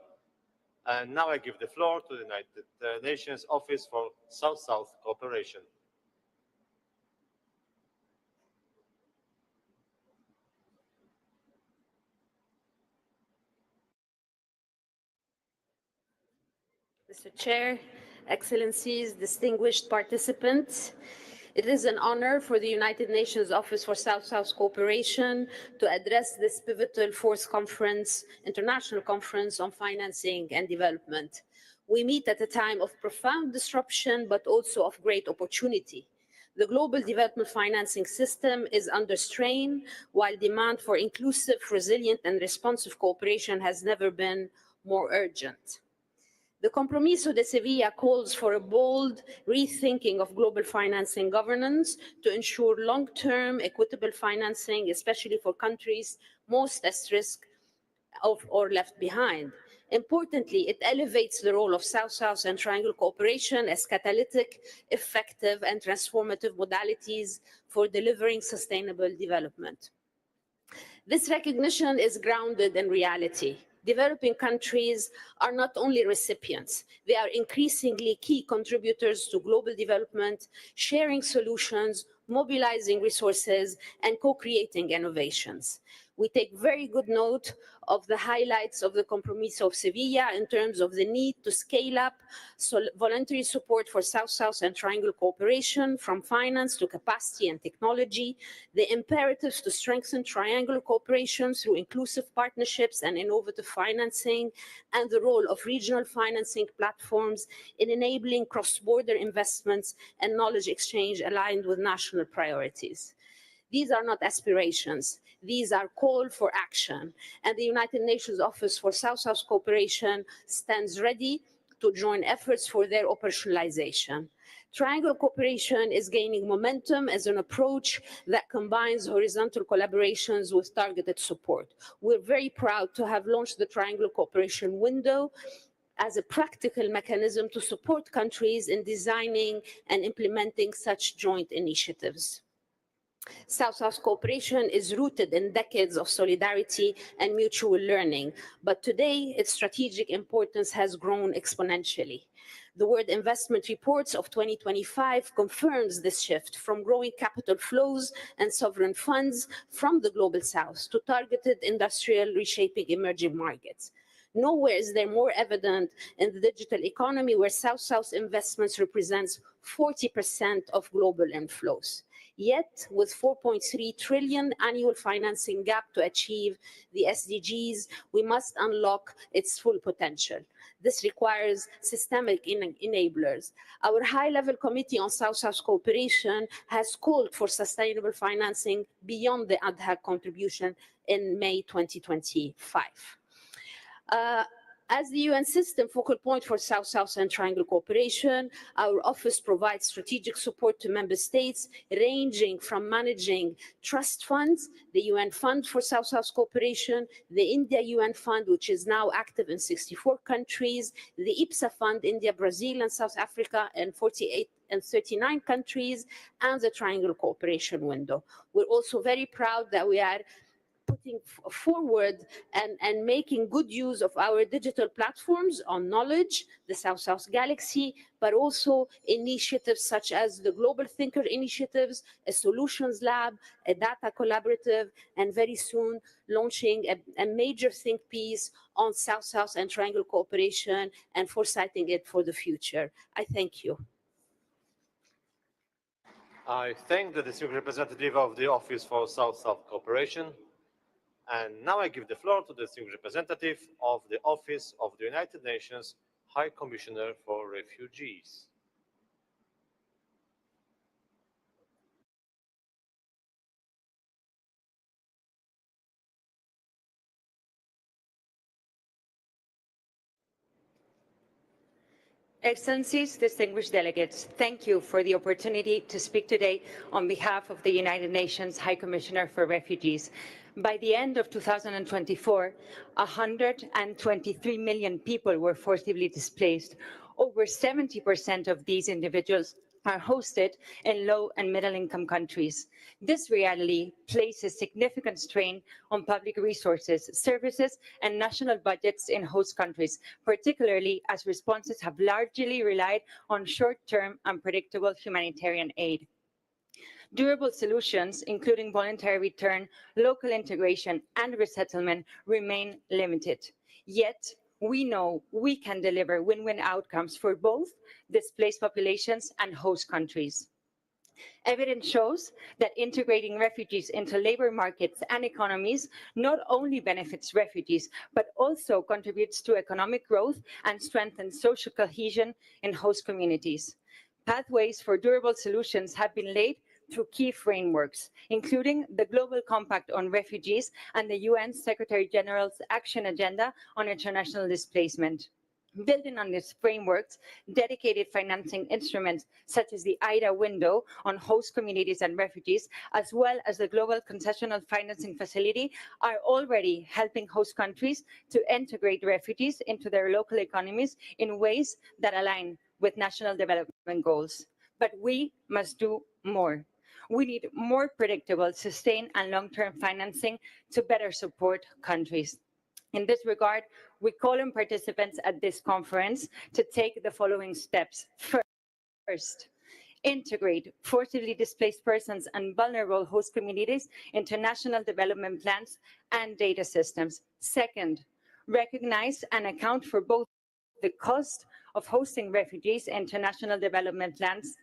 Speaker 10: And now I give the floor to the United Nations Office for South-South Cooperation.
Speaker 14: Mr. Chair, Excellencies, distinguished participants, it is an honor for the United Nations Office for South-South Cooperation to address this pivotal fourth conference, international conference on financing and development. We meet at a time of profound disruption, but also of great opportunity. The global development financing system is under strain, while demand for inclusive, resilient, and responsive cooperation has never been more urgent. The Compromiso de Sevilla calls for a bold rethinking of global financing governance to ensure long-term equitable financing, especially for countries most at risk of or left behind. Importantly, it elevates the role of South-South and Triangle cooperation as catalytic, effective, and transformative modalities for delivering sustainable development. This recognition is grounded in reality. Developing countries are not only recipients, they are increasingly key contributors to global development, sharing solutions, mobilizing resources, and co-creating innovations. We take very good note of the highlights of the Compromiso of Sevilla in terms of the need to scale up voluntary support for South-South and Triangle cooperation, from finance to capacity and technology, the imperatives to strengthen triangular cooperation through inclusive partnerships and innovative financing, and the role of regional financing platforms in enabling cross-border investments and knowledge exchange aligned with national priorities. These are not aspirations. These are call for action. And the United Nations Office for South-South Cooperation stands ready to join efforts for their operationalization. Triangle cooperation is gaining momentum as an approach that combines horizontal collaborations with targeted support. We're very proud to have launched the Triangle Cooperation Window as a practical mechanism to support countries in designing and implementing such joint initiatives. South-South cooperation is rooted in decades of solidarity and mutual learning, but today its strategic importance has grown exponentially. The World Investment Reports of 2025 confirms this shift from growing capital flows and sovereign funds from the Global South to targeted industrial reshaping emerging markets. Nowhere is there more evident in the digital economy, where South-South investments represents 40% of global inflows. Yet, with 4.3 trillion annual financing gap to achieve the SDGs, we must unlock its full potential. This requires systemic enablers. Our high-level committee on South-South cooperation has called for sustainable financing beyond the ad hoc contribution in May 2025. As the UN system focal point for South-South and Triangle cooperation, our office provides strategic support to member states, ranging from managing trust funds, the UN Fund for South-South Cooperation, the India UN Fund, which is now active in 64 countries, the IPSA Fund, India, Brazil, and South Africa, and 48 and 39 countries, and the Triangle Cooperation Window. We're also very proud that we are putting forward and making good use of our digital platforms on knowledge, the South-South Galaxy, but also initiatives such as the Global Thinker initiatives, a Solutions Lab, a Data Collaborative, and very soon launching a major think piece on South-South and Triangle cooperation and foresighting it for the future. I thank you.
Speaker 10: I thank the distinguished representative of the Office for South-South Cooperation. And now I give the floor to the distinguished representative of the Office of the United Nations High Commissioner for Refugees.
Speaker 11: Excellencies, distinguished delegates, thank you for the opportunity to speak today on behalf of the United Nations High Commissioner for Refugees. By the end of 2024, 123 million people were forcibly displaced. Over 70% of these individuals are hosted in low and middle income countries. This reality places significant strain on public resources, services, and national budgets in host countries, particularly as responses have largely relied on short-term, unpredictable humanitarian aid. Durable solutions, including voluntary return, local integration, and resettlement, remain limited. Yet, we know we can deliver win-win outcomes for both displaced populations and host countries. Evidence shows that integrating refugees into labor markets and economies not only benefits refugees, but also contributes to economic growth and strengthens social cohesion in host communities. Pathways for durable solutions have been laid through key frameworks, including the Global Compact on Refugees and the UN Secretary General's Action Agenda on International Displacement. Building on these frameworks, dedicated financing instruments such as the IDA window on host communities and refugees, as well as the Global Concessional Financing Facility, are already helping host countries to integrate refugees into their local economies in ways that align with national development goals. But we must do more. We need more predictable, sustained, and long-term financing to better support countries. In this regard, we call on participants at this conference to take the following steps. First,
Speaker 15: integrate forcibly displaced persons and vulnerable host communities into national development plans and data systems. Second, recognize and account for both the cost of hosting refugees into national development plans,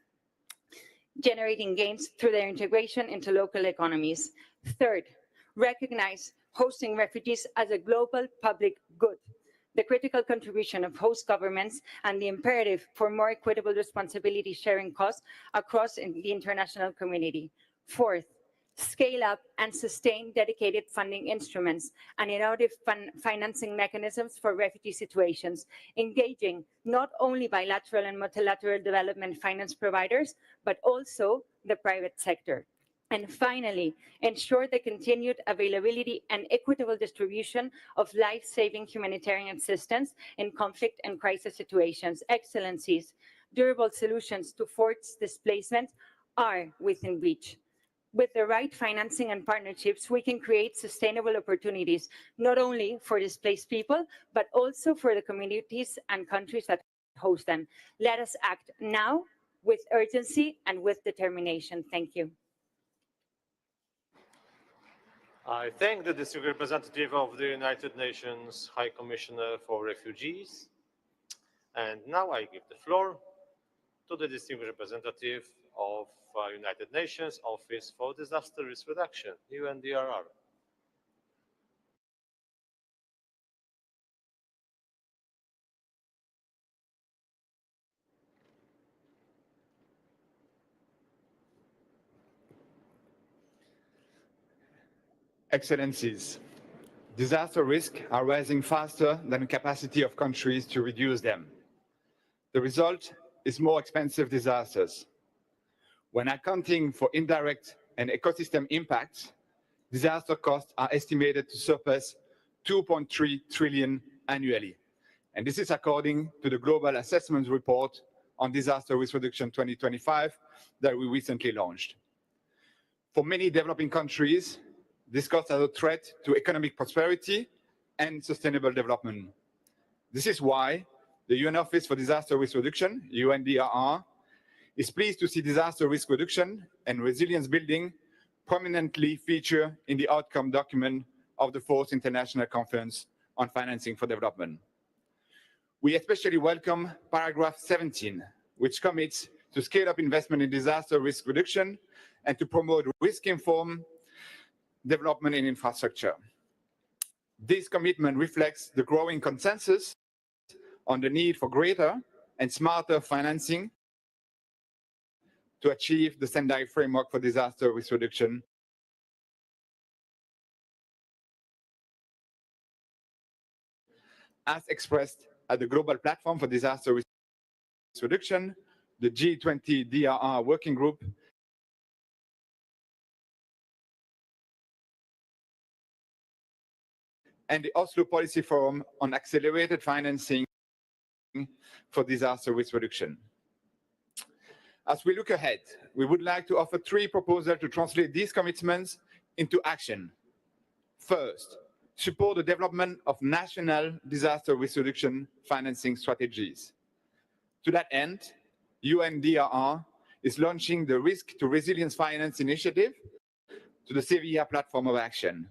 Speaker 15: generating gains through their integration into local economies. Third, recognize hosting refugees as a global public good, the critical contribution of host governments, and the imperative for more equitable responsibility sharing costs across the international community. Fourth, scale up and sustain dedicated funding instruments and innovative financing mechanisms for refugee situations, engaging not only bilateral and multilateral development finance providers, but also the private sector. And finally, ensure the continued availability and equitable distribution of life-saving humanitarian assistance in conflict and crisis situations. Excellencies, durable solutions to forced displacement are within reach. With the right financing and partnerships, we can create sustainable opportunities, not only for displaced people, but also for the communities and countries that host them. Let us act now with urgency and with determination. Thank you.
Speaker 10: I thank the distinguished representative of the United Nations High Commissioner for Refugees. And now I give the floor to the distinguished representative of United Nations Office for Disaster Risk Reduction, UNDRR.
Speaker 16: Excellencies, disaster risks are rising faster than the capacity of countries to reduce them. The result is more expensive disasters. When accounting for indirect and ecosystem impacts, disaster costs are estimated to surpass 2.3 trillion annually. And this is according to the Global Assessment Report on Disaster Risk Reduction 2025 that we recently launched. For many developing countries, this costs are a threat to economic prosperity and sustainable development. This is why the UN Office for Disaster Risk Reduction, UNDRR, is pleased to see disaster risk reduction and resilience building prominently feature in the outcome document of the 4th International Conference on Financing for Development. We especially welcome paragraph 17, which commits to scale up investment in disaster risk reduction and to promote risk-informed development in infrastructure. This commitment reflects the growing consensus on the need for greater and smarter financing to achieve the Sendai framework for disaster risk reduction as expressed at the Global Platform for Disaster Risk Reduction, the G20 DRR Working Group, and the Oslo Policy Forum on Accelerated Financing for Disaster Risk Reduction. As we look ahead, we would like to offer 3 proposals to translate these commitments into action. First, support the development of national disaster risk reduction financing strategies. To that end, UNDRR is launching the Risk to Resilience Finance Initiative to the Seville platform of action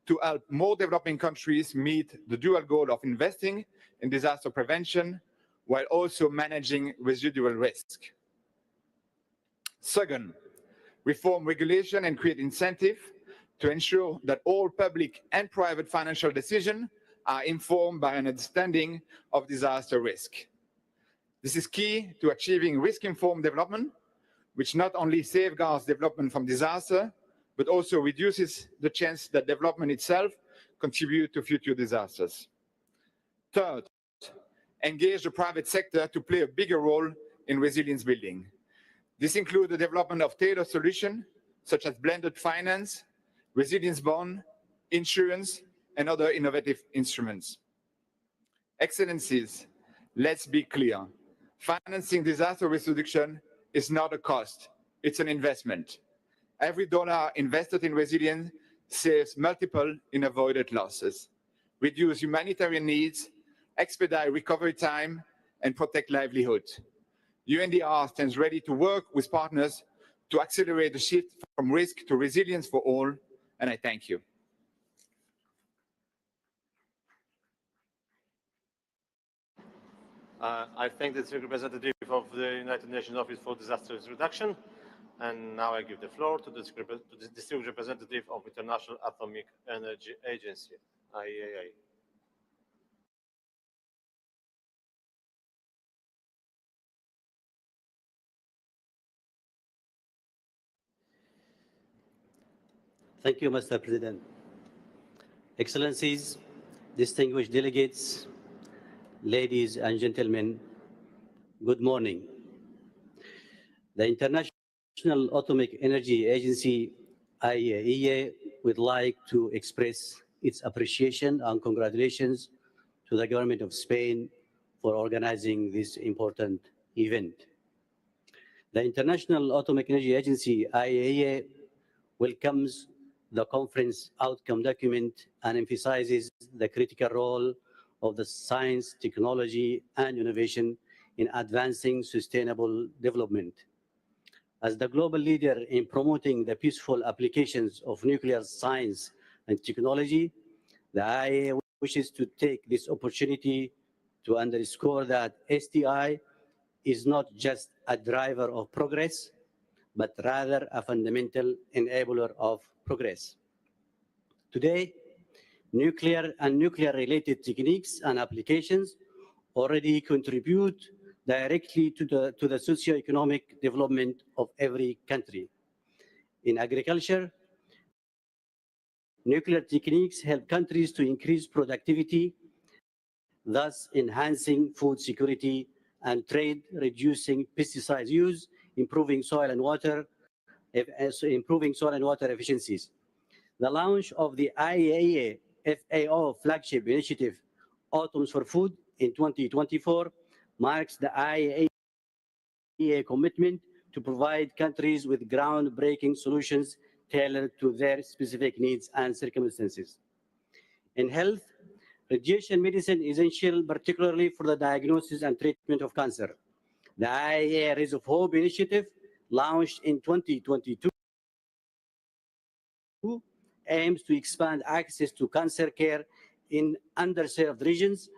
Speaker 16: to help more developing countries meet the dual goal of investing in disaster prevention while also managing residual risk. Second, reform regulation and create incentive to ensure that all public and private financial decisions are informed by an understanding of disaster risk. This is key to achieving risk-informed development, which not only safeguards development from disaster, but also reduces the chance that development itself contributes to future disasters. Third, engage the private sector to play a bigger role in resilience building. This includes the development of tailored solutions, such as blended finance, resilience bond, insurance, and other innovative instruments. Excellencies, let's be clear. Financing disaster risk reduction is not a cost, it's an investment. Every dollar invested in resilience saves multiple in avoided losses, reduce humanitarian needs, expedite recovery time, and protect livelihood. UNDR stands ready to work with partners to accelerate the shift from risk to resilience for all, and I thank you.
Speaker 10: I thank the representative of the United Nations Office for Disaster Risk Reduction. And now I give the floor to the distinguished representative of International Atomic Energy Agency, IAEA.
Speaker 17: Thank you, Mr. President. Excellencies, distinguished delegates, ladies and gentlemen, good morning. The International Atomic Energy Agency, IAEA, would like to express its appreciation and congratulations to the government of Spain for organizing this important event. The International Atomic Energy Agency, IAEA, welcomes the conference outcome document and emphasizes the critical role of the science, technology, and innovation in advancing sustainable development. As the global leader in promoting the peaceful applications of nuclear science and technology, the IAEA wishes to take this opportunity to underscore that STI is not just a driver of progress, but rather a fundamental enabler of progress. Today, nuclear and nuclear-related techniques and applications already contribute directly to the socio-economic development of every country. In agriculture, nuclear techniques help countries to increase productivity, thus enhancing food security and trade, reducing pesticide use, improving soil and water efficiencies. The launch of the IAEA FAO flagship initiative, Atoms for Food, in 2024 marks the IAEA commitment to provide countries with groundbreaking solutions tailored to their specific needs and circumstances. In health, radiation medicine is essential, particularly for the diagnosis and treatment of cancer. The IAEA Rays of Hope initiative, launched in 2022, aims to expand access to cancer care in underserved regions,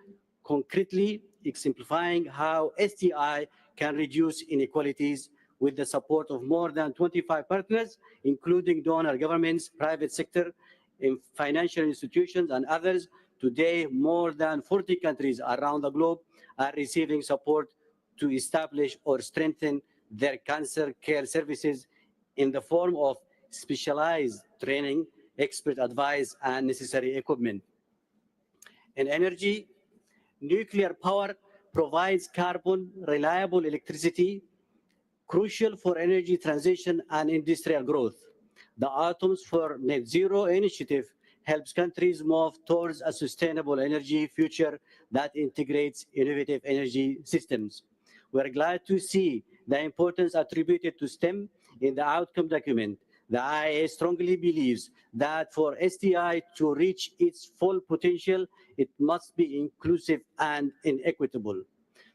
Speaker 17: concretely exemplifying how STI can reduce inequalities with the support of more than 25 partners, including donor governments, private sector, financial institutions, and others. Today, more than 40 countries around the globe are receiving support to establish or strengthen their cancer care services in the form of specialized training, expert advice, and necessary equipment. In energy, nuclear power provides carbon reliable electricity, crucial for energy transition and industrial growth. The Atoms for Net Zero initiative helps countries move towards a sustainable energy future that integrates innovative energy systems. We're glad to see the importance attributed to STEM in the outcome document. The IAEA strongly believes that for STI to reach its full potential, it must be inclusive and inequitable.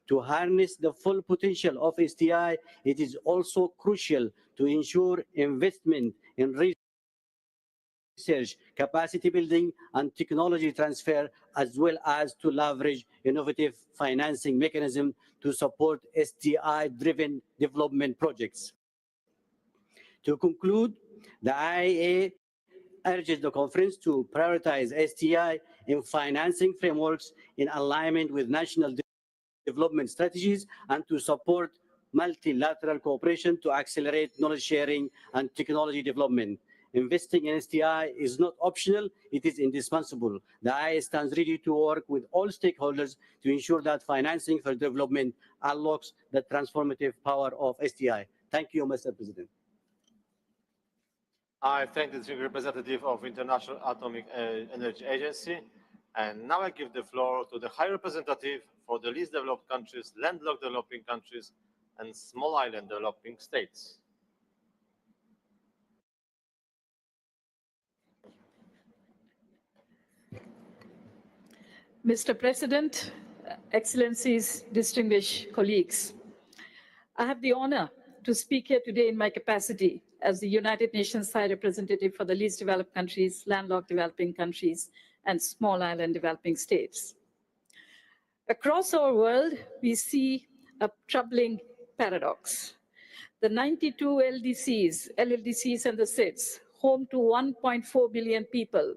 Speaker 17: To harness the full potential of STI, it is also crucial to ensure investment in research, capacity building, and technology transfer, as well as to leverage innovative financing mechanisms to support STI-driven development projects. To conclude, the IAEA urges the conference to prioritize STI in financing frameworks in alignment with national development strategies and to support multilateral cooperation to accelerate knowledge sharing and technology development. Investing in STI is not optional, it is indispensable. The IAEA stands ready to work with all stakeholders to ensure that financing for development unlocks the transformative power of STI. Thank you, Mr. President.
Speaker 10: I thank the representative of International Atomic Energy Agency. And now I give the floor to the High Representative for the least developed countries, landlocked developing countries, and small island developing states.
Speaker 18: Mr. President, Excellencies, distinguished colleagues, I have the honor to speak here today in my capacity as the United Nations High Representative for the least developed countries, landlocked developing countries, and small island developing states. Across our world, we see a troubling paradox. The 92 LDCs and the SIDS, home to 1.4 billion people,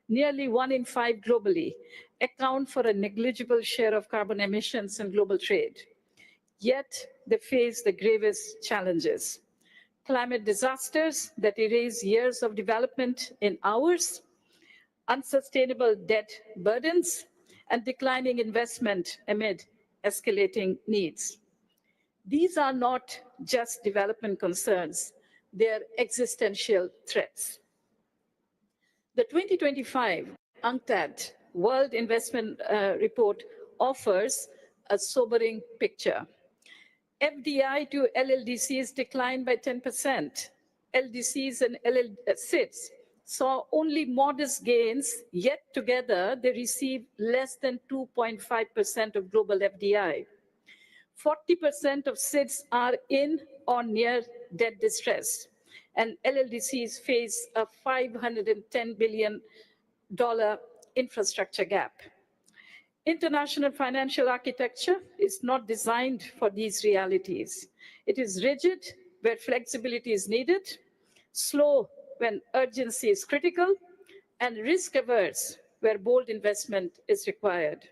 Speaker 18: nearly 1 in 5 globally, account for a negligible share of carbon emissions and global trade. Yet they face the gravest challenges. Climate disasters that erase years of development in hours, unsustainable debt burdens, and declining investment amid escalating needs. These are not just development concerns, they are existential threats. The 2025 UNCTAD World Investment Report offers a sobering picture. FDI to LLDCs declined by 10%. LDCs and SIDS saw only modest gains, yet together they receive less than 2.5% of global FDI. 40% of SIDS are in or near debt distress, and LLDCs face a $510 billion infrastructure gap. International financial architecture is not designed for these realities. It is rigid where flexibility is needed, slow when urgency is critical, and risk-averse where bold investment is required.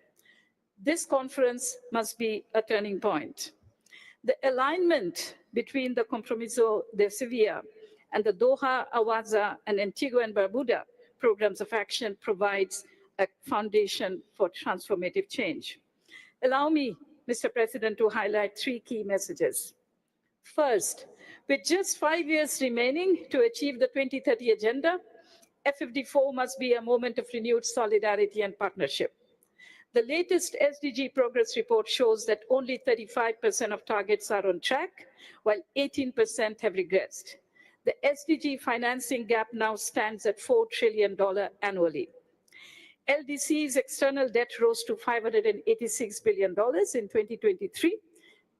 Speaker 18: This conference must be a turning point. The alignment between the Compromiso de Seville and the Doha, Awaza, and Antigua and Barbuda programs of action provides a foundation for transformative change. Allow me, Mr. President, to highlight 3 key messages. First, with just 5 years remaining to achieve the 2030 agenda, FFD4 must be a moment of renewed solidarity and partnership. The latest SDG progress report shows that only 35% of targets are on track, while 18% have regressed. The SDG financing gap now stands at $4 trillion annually. LDC's external debt rose to $586 billion in 2023,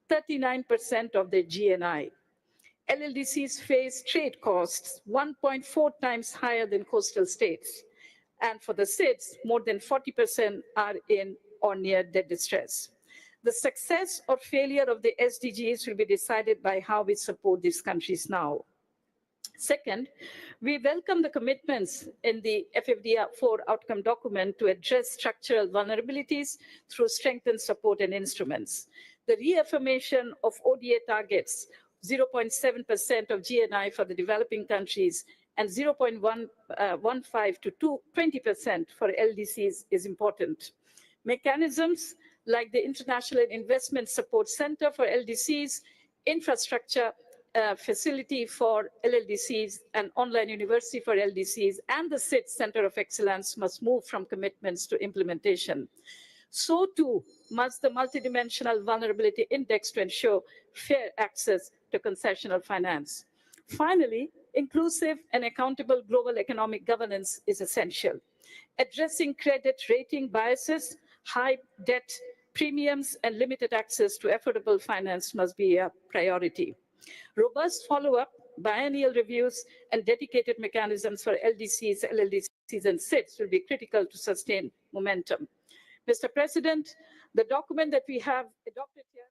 Speaker 18: 39% of their GNI. LLDCs face trade costs 1.4 times higher than coastal states. And for the SIDS, more than 40% are in or near debt distress. The success or failure of the SDGs will be decided by how we support these countries now. Second, we welcome the commitments in the FFD4 outcome document to address structural vulnerabilities through strengthened support and instruments. The reaffirmation of ODA targets, 0.7% of GNI for the developing countries, and 0.15 to 20% for LDCs is important. Mechanisms like the International Investment Support Center for LDCs, infrastructure facility for LLDCs, and online university for LDCs, and the SIDS Center of Excellence must move from commitments to implementation. So too must the multidimensional vulnerability index to ensure fair access to concessional finance. Finally, inclusive and accountable global economic governance is essential. Addressing credit rating biases, high debt premiums, and limited access to affordable finance must be a priority. Robust follow-up, biennial reviews, and dedicated mechanisms for LDCs, LLDCs, and SIDS will be critical to sustain momentum. Mr. President, the document that we have adopted here.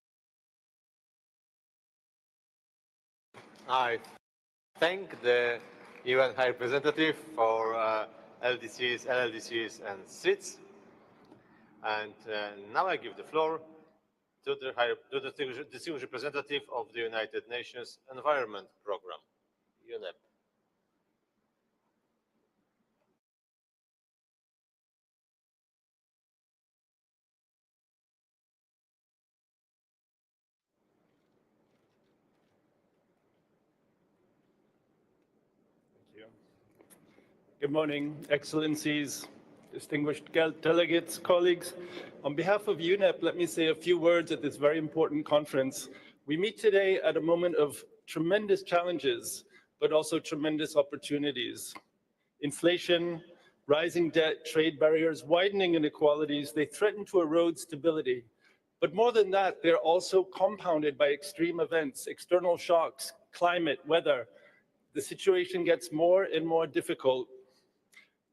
Speaker 10: I thank the UN High Representative for LDCs, LLDCs, and SIDS. And now I give the floor to the distinguished representative of the United Nations Environment Programme, UNEP.
Speaker 19: Good morning, Excellencies, distinguished delegates, colleagues. On behalf of UNEP, let me say a few words at this very important conference. We meet today at a moment of tremendous challenges, but also tremendous opportunities. Inflation, rising debt, trade barriers, widening inequalities, they threaten to erode stability, But more than that, they're also compounded by extreme events, external shocks, climate, weather. The situation gets more and more difficult.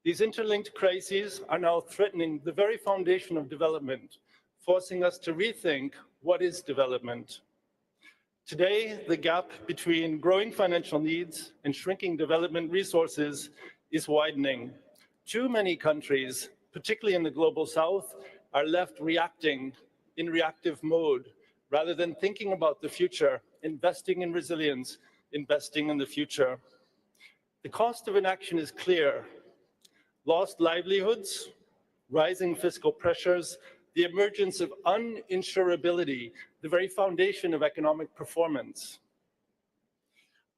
Speaker 19: These interlinked crises are now threatening the very foundation of development, forcing us to rethink what is development. Today, the gap between growing financial needs and shrinking development resources is widening. Too many countries, particularly in the global south, are left reacting in reactive mode rather than thinking about the future, investing in resilience, investing in the future. The cost of inaction is clear. Lost livelihoods, rising fiscal pressures, the emergence of uninsurability, the very foundation of economic performance.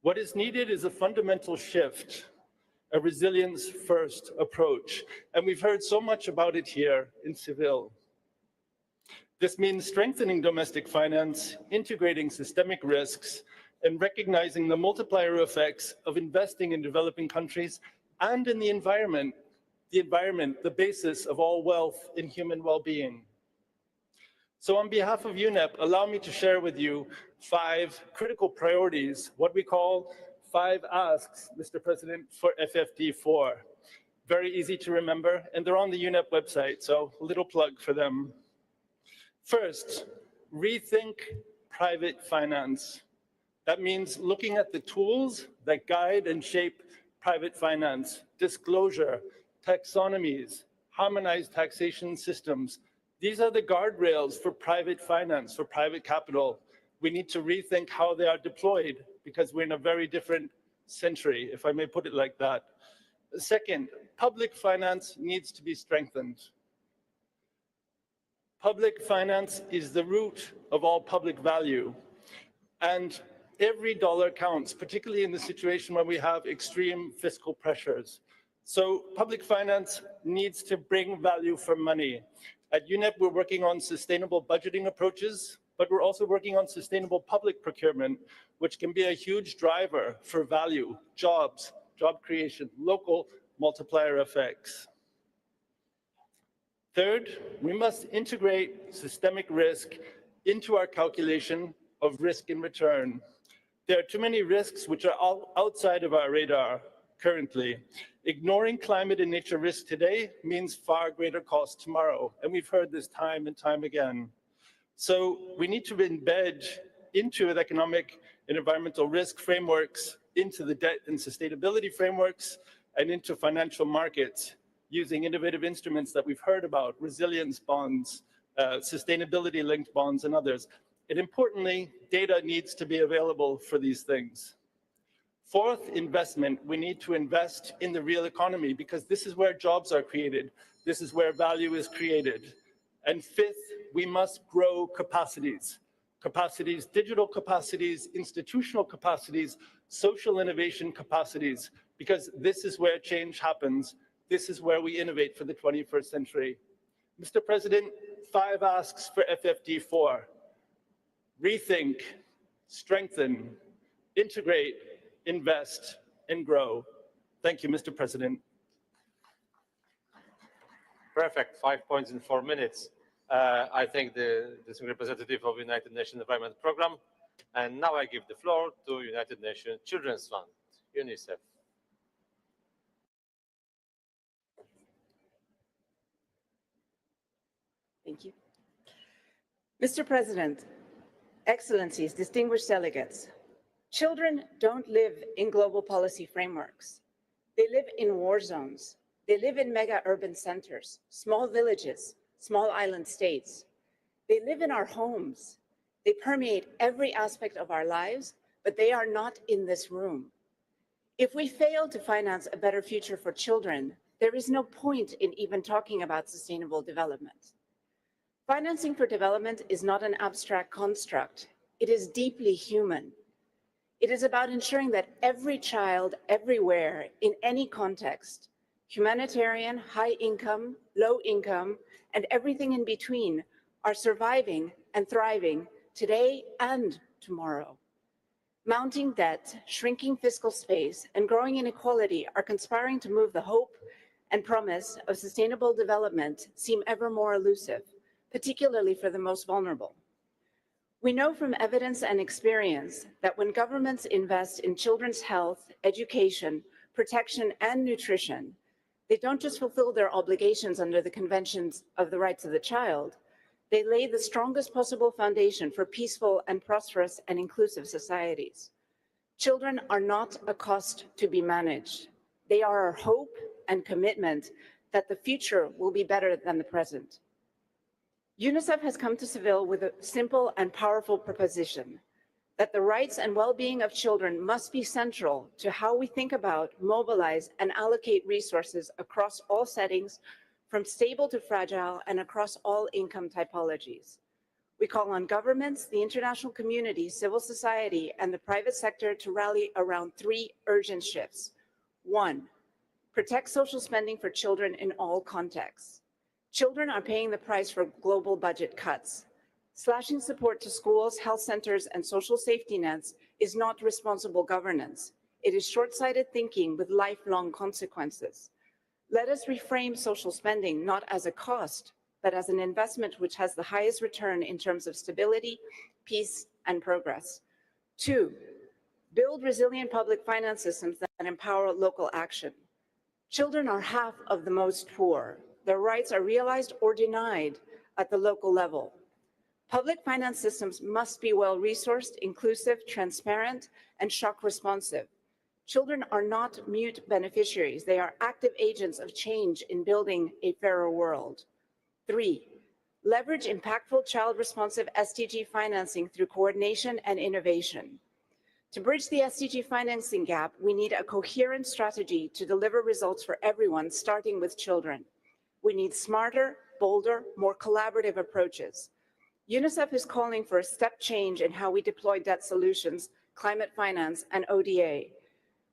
Speaker 19: What is needed is a fundamental shift, a resilience-first approach, and we've heard so much about it here in Seville. This means strengthening domestic finance, integrating systemic risks, and recognizing the multiplier effects of investing in developing countries and in the environment, the basis of all wealth and human well-being. So on behalf of UNEP, allow me to share with you 5 critical priorities, what we call 5 asks, Mr. President, for FFD4. Very easy to remember, and they're on the UNEP website, so a little plug for them. First, rethink private finance. That means looking at the tools that guide and shape private finance, disclosure, taxonomies, harmonized taxation systems. These are the guardrails for private finance, for private capital. We need to rethink how they are deployed because we're in a very different century, if I may put it like that. Second, public finance needs to be strengthened. Public finance is the root of all public value. And every dollar counts, particularly in the situation where we have extreme fiscal pressures. So public finance needs to bring value for money. At UNEP, we're working on sustainable budgeting approaches, but we're also working on sustainable public procurement, which can be a huge driver for value, jobs, job creation, local multiplier effects. Third, we must integrate systemic risk into our calculation of risk and return. There are too many risks which are outside of our radar currently. Ignoring climate and nature risks today means far greater cost tomorrow, and we've heard this time and time again. So we need to embed into the economic and environmental risk frameworks, into the debt and sustainability frameworks, and into financial markets using innovative instruments that we've heard about, resilience bonds, sustainability-linked bonds, and others. And importantly, data needs to be available for these things. Fourth, investment. We need to invest in the real economy because this is where jobs are created. This is where value is created. And fifth, we must grow capacities. Capacities, digital capacities, institutional capacities, social innovation capacities, because this is where change happens. This is where we innovate for the 21st century. Mr. President, 5 asks for FFD4. Rethink, strengthen, integrate, invest, and grow. Thank you, Mr. President.
Speaker 10: Perfect, 5 points in 4 minutes. I thank the representative of United Nations Environment Programme. And now I give the floor to United Nations Children's Fund, UNICEF.
Speaker 20: Thank you. Mr. President, Excellencies, distinguished delegates, children don't live in global policy frameworks. They live in war zones. They live in mega urban centers, small villages, small island states. They live in our homes. They permeate every aspect of our lives, but they are not in this room. If we fail to finance a better future for children, there is no point in even talking about sustainable development. Financing for development is not an abstract construct. It is deeply human. It is about ensuring that every child, everywhere, in any context, humanitarian, high income, low income, and everything in between, are surviving and thriving today and tomorrow. Mounting debt, shrinking fiscal space, and growing inequality are conspiring to move the hope and promise of sustainable development seem ever more elusive. particularly for the most vulnerable. We know from evidence and experience that when governments invest in children's health, education, protection, and nutrition, they don't just fulfill their obligations under the Conventions of the Rights of the Child, they lay the strongest possible foundation for peaceful and prosperous and inclusive societies. Children are not a cost to be managed. They are our hope and commitment that the future will be better than the present. UNICEF has come to Seville with a simple and powerful proposition that the rights and well-being of children must be central to how we think about, mobilize, and allocate resources across all settings, from stable to fragile, and across all income typologies. We call on governments, the international community, civil society, and the private sector to rally around 3 urgent shifts. 1, protect social spending for children in all contexts. Children are paying the price for global budget cuts. Slashing support to schools, health centers, and social safety nets is not responsible governance. It is short-sighted thinking with lifelong consequences. Let us reframe social spending not as a cost, but as an investment which has the highest return in terms of stability, peace, and progress. 2, build resilient public finance systems that empower local action. Children are half of the most poor. Their rights are realized or denied at the local level. Public finance systems must be well-resourced, inclusive, transparent, and shock responsive. Children are not mute beneficiaries. They are active agents of change in building a fairer world. 3, leverage impactful child-responsive SDG financing through coordination and innovation. To bridge the SDG financing gap, we need a coherent strategy to deliver results for everyone, starting with children. We need smarter, bolder, more collaborative approaches. UNICEF is calling for a step change in how we deploy debt solutions, climate finance, and ODA.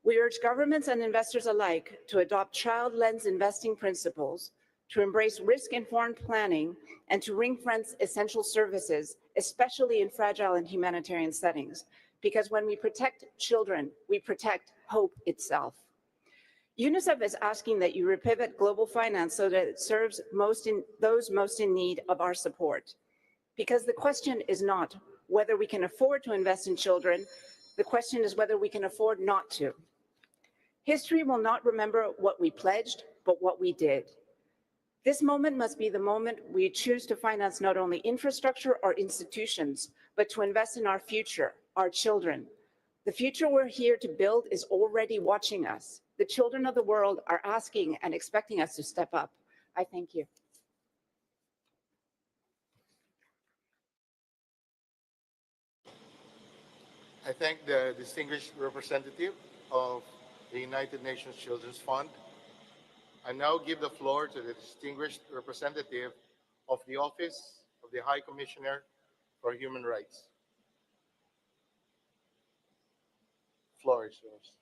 Speaker 20: We urge governments and investors alike to adopt child-lens investing principles, to embrace risk-informed planning, and to ring-fence essential services, especially in fragile and humanitarian settings. Because when we protect children, we protect hope itself. UNICEF is asking that you repivot global finance so that it serves those most in need of our support. Because the question is not whether we can afford to invest in children, the question is whether we can afford not to. History will not remember what we pledged, but what we did. This moment must be the moment we choose to finance not only infrastructure or institutions, but to invest in our future, our children. The future we're here to build is already watching us. The children of the world are asking and expecting us to step up. I thank you.
Speaker 21: I thank the distinguished representative of the United Nations Children's Fund. I now give the floor to the distinguished representative of the Office of the High Commissioner for Human Rights. Floor is yours.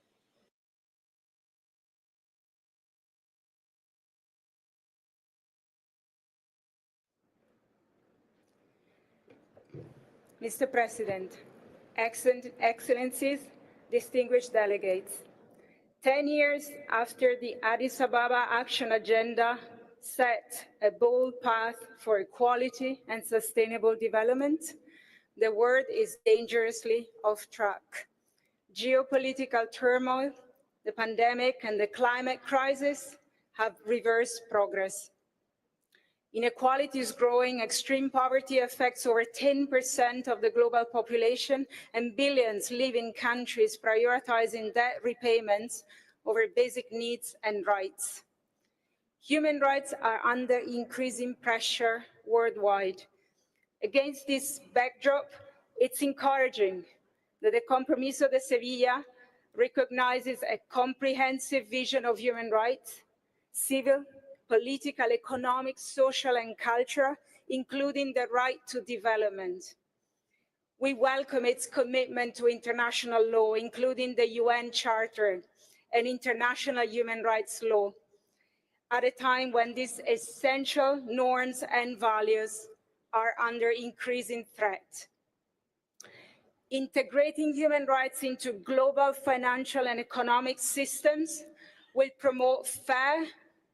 Speaker 22: Mr. President, Excellencies, distinguished delegates, 10 years after the Addis Ababa Action Agenda set a bold path for equality and sustainable development, the world is dangerously off track. Geopolitical turmoil, the pandemic, and the climate crisis have reversed progress. Inequality is growing. Extreme poverty affects over 10% of the global population, and billions live in countries prioritizing debt repayments over basic needs and rights. Human rights are under increasing pressure worldwide. Against this backdrop, it's encouraging that the Compromiso de Seville recognizes a comprehensive vision of human rights, civil, political, economic, social, and cultural, including the right to development. We welcome its commitment to international law, including the UN Charter and international human rights law, at a time when these essential norms and values are under increasing threat. Integrating human rights into global financial and economic systems will promote fair,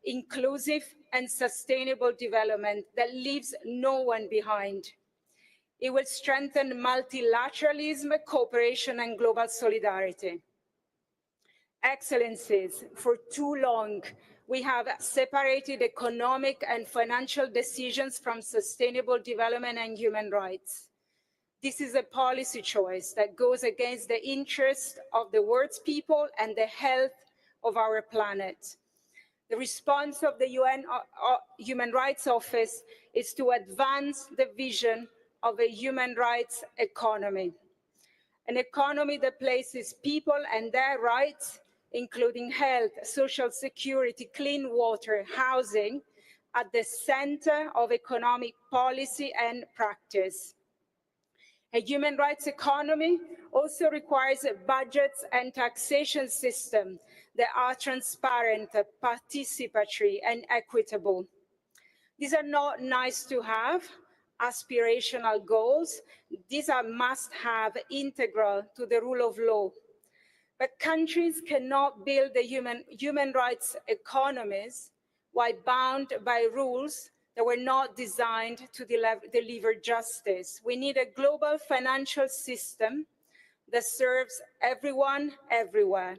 Speaker 22: inclusive and sustainable development that leaves no one behind. It will strengthen multilateralism, cooperation, and global solidarity. Excellencies, for too long, we have separated economic and financial decisions from sustainable development and human rights. This is a policy choice that goes against the interests of the world's people and the health of our planet. The response of the UN Human Rights Office is to advance the vision of a human rights economy, an economy that places people and their rights, including health, social security, clean water, housing, at the center of economic policy and practice. A human rights economy also requires budgets and taxation systems that are transparent, participatory, and equitable. These are not nice to have, aspirational goals. These are must-have, integral to the rule of law. But countries cannot build the human rights economies while bound by rules that were not designed to deliver justice. We need a global financial system that serves everyone, everywhere.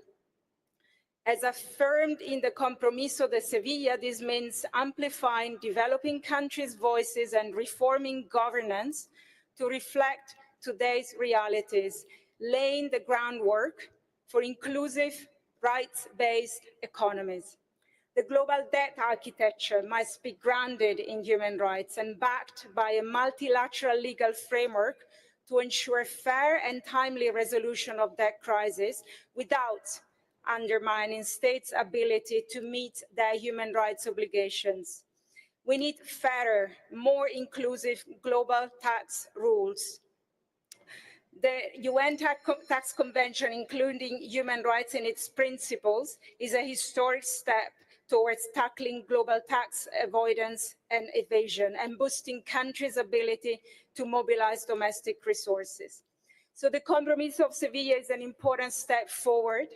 Speaker 22: As affirmed in the Compromiso de Seville, this means amplifying developing countries' voices and reforming governance to reflect today's realities, laying the groundwork for inclusive, rights-based economies. The global debt architecture must be grounded in human rights and backed by a multilateral legal framework to ensure fair and timely resolution of debt crises without undermining states' ability to meet their human rights obligations. We need fairer, more inclusive global tax rules. The UN Tax Convention, including human rights in its principles, is a historic step towards tackling global tax avoidance and evasion and boosting countries' ability to mobilize domestic resources. So the Compromise of Seville is an important step forward.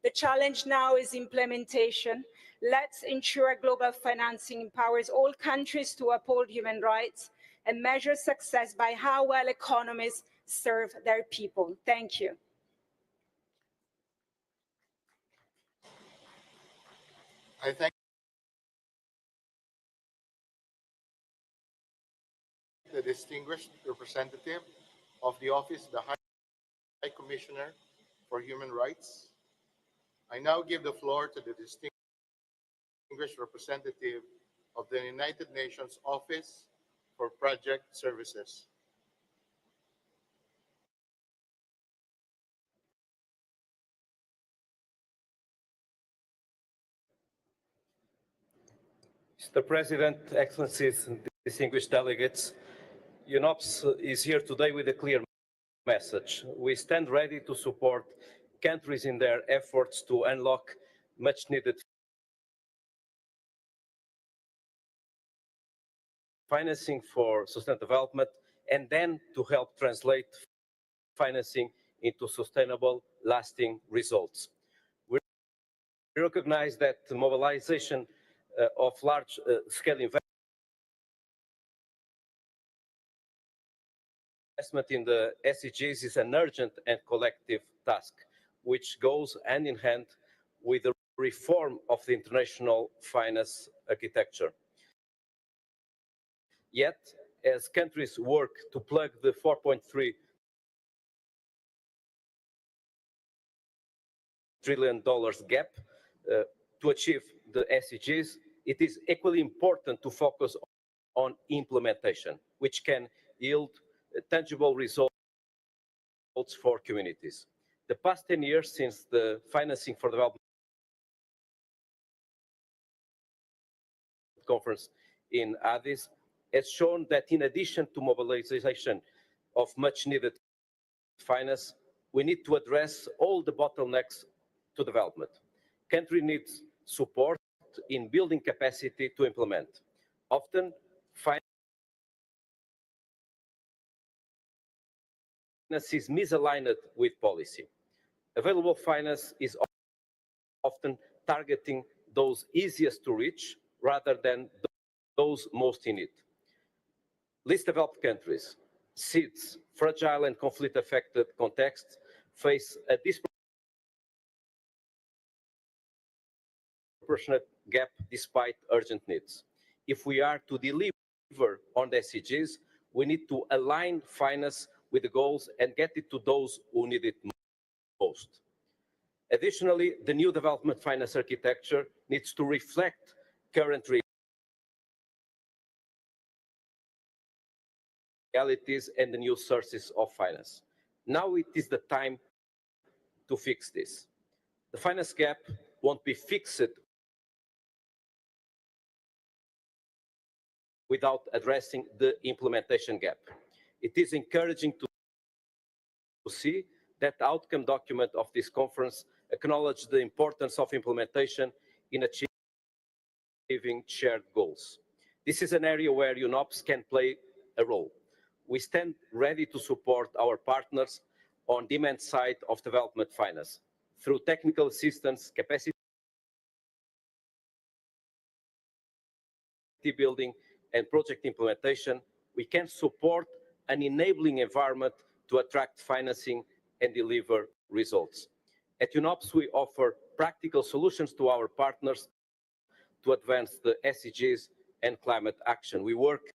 Speaker 22: The challenge now is implementation. Let's ensure global financing empowers all countries to uphold human rights and measure success by how well economies serve their people. Thank you.
Speaker 21: I thank the distinguished representative of the Office of the High Commissioner for Human Rights. I now give the floor to the distinguished representative of the United Nations Office for Project Services.
Speaker 2: Mr. President, Excellencies, and distinguished delegates, UNOPS is here today with a clear message. We stand ready to support countries in their efforts to unlock much-needed financing for sustainable development, and then to help translate financing into sustainable, lasting results. We recognize that the mobilization of large-scale investment in the SDGs is an urgent and collective task, which goes hand in hand with the reform of the international finance architecture. Yet, as countries work to plug the 4.3 trillion gap to achieve the SDGs, it is equally important to focus on implementation, which can yield tangible results for communities. The past 10 years since the Financing for Development Conference in Addis has shown that in addition to mobilization of much needed finance, we need to address all the bottlenecks to development. Country needs support in building capacity to implement. Often, finance is misaligned with policy. Available finance is often targeting those easiest to reach rather than those most in need. Least developed countries, SIDS, fragile and conflict-affected contexts face a disproportionate gap despite urgent needs. If we are to deliver on the SDGs, we need to align finance with the goals and get it to those who need it most. Additionally, the new development finance architecture needs to reflect current realities and the new sources of finance. Now it is the time to fix this. The finance gap won't be fixed without addressing the implementation gap. It is encouraging to see that the outcome document of this conference acknowledged the importance of implementation in achieving shared goals. This is an area where UNOPS can play a role. We stand ready to support our partners on demand side of development finance through technical assistance, capacity building, and project implementation. We can support an enabling environment to attract financing and deliver results. At UNOPS, we offer practical solutions to our partners to advance the SDGs and climate action. We work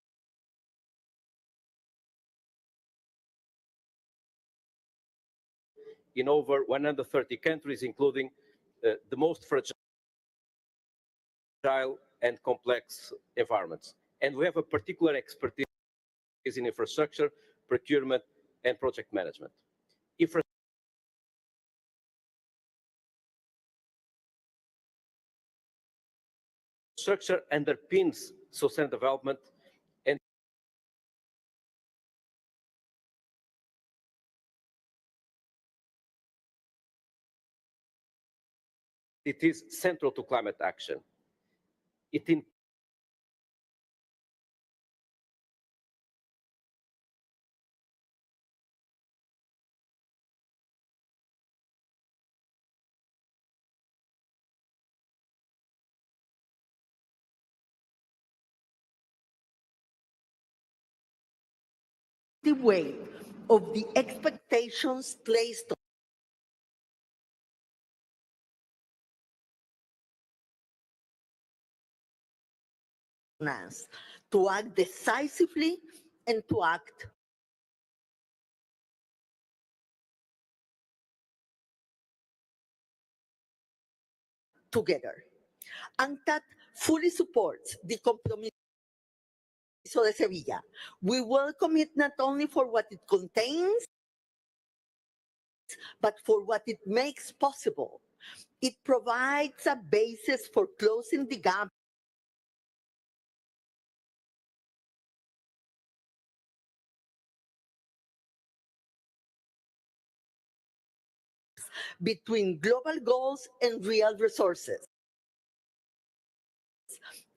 Speaker 2: in over 130 countries, including the most fragile and complex environments. And we have a particular expertise in infrastructure, procurement, and project management. Infrastructure underpins sustainable development, and it is central to climate action. It
Speaker 3: the way of the expectations placed on us to act decisively and to act together. UNCTAD fully supports the Compromiso de Sevilla. We welcome it not only for what it contains, but for what it makes possible. It provides a basis for closing the gap between global goals and real resources,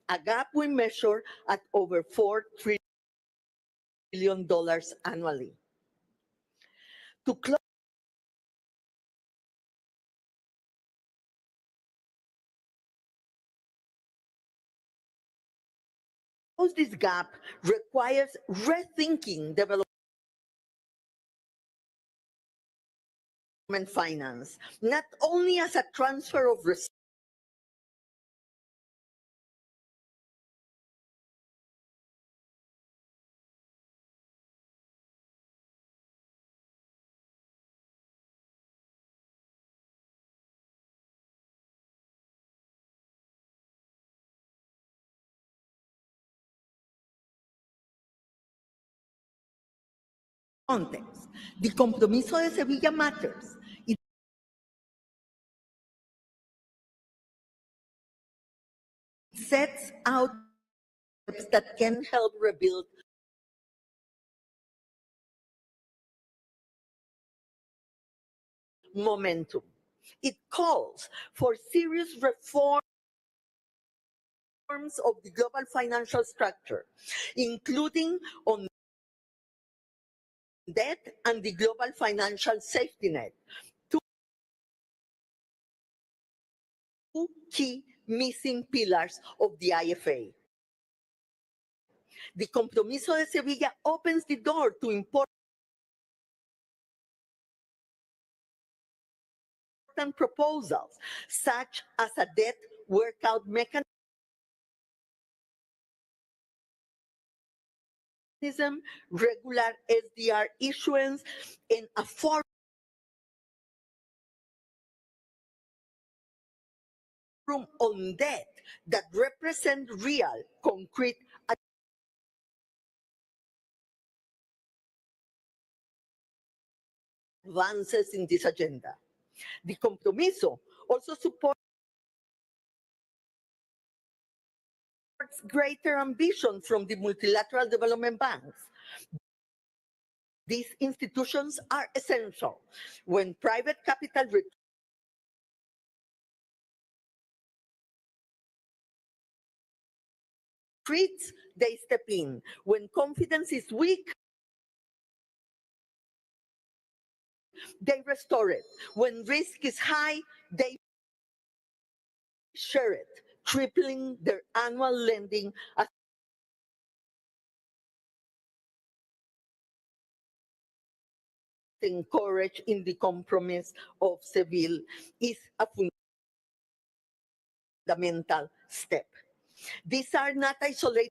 Speaker 3: a gap we measure at over $4 trillion annually. To close this gap requires rethinking development finance, not only as a transfer of resources context. The Compromiso de Sevilla matters. It sets out steps that can help rebuild momentum. It calls for serious reforms of the global financial structure, including on debt and the global financial safety net, two key missing pillars of the IFA. The Compromiso de Sevilla opens the door to important proposals, such as a debt workout mechanism, regular SDR issuance, and a forum on debt that represent real, concrete advances in this agenda. The Compromiso also supports greater ambition from the multilateral development banks. These institutions are essential when private capital retreats, they step in. When confidence is weak, they restore it. When risk is high, they share it, tripling their annual lending as encouraged in the Compromise of Seville is a fundamental step. These are not isolated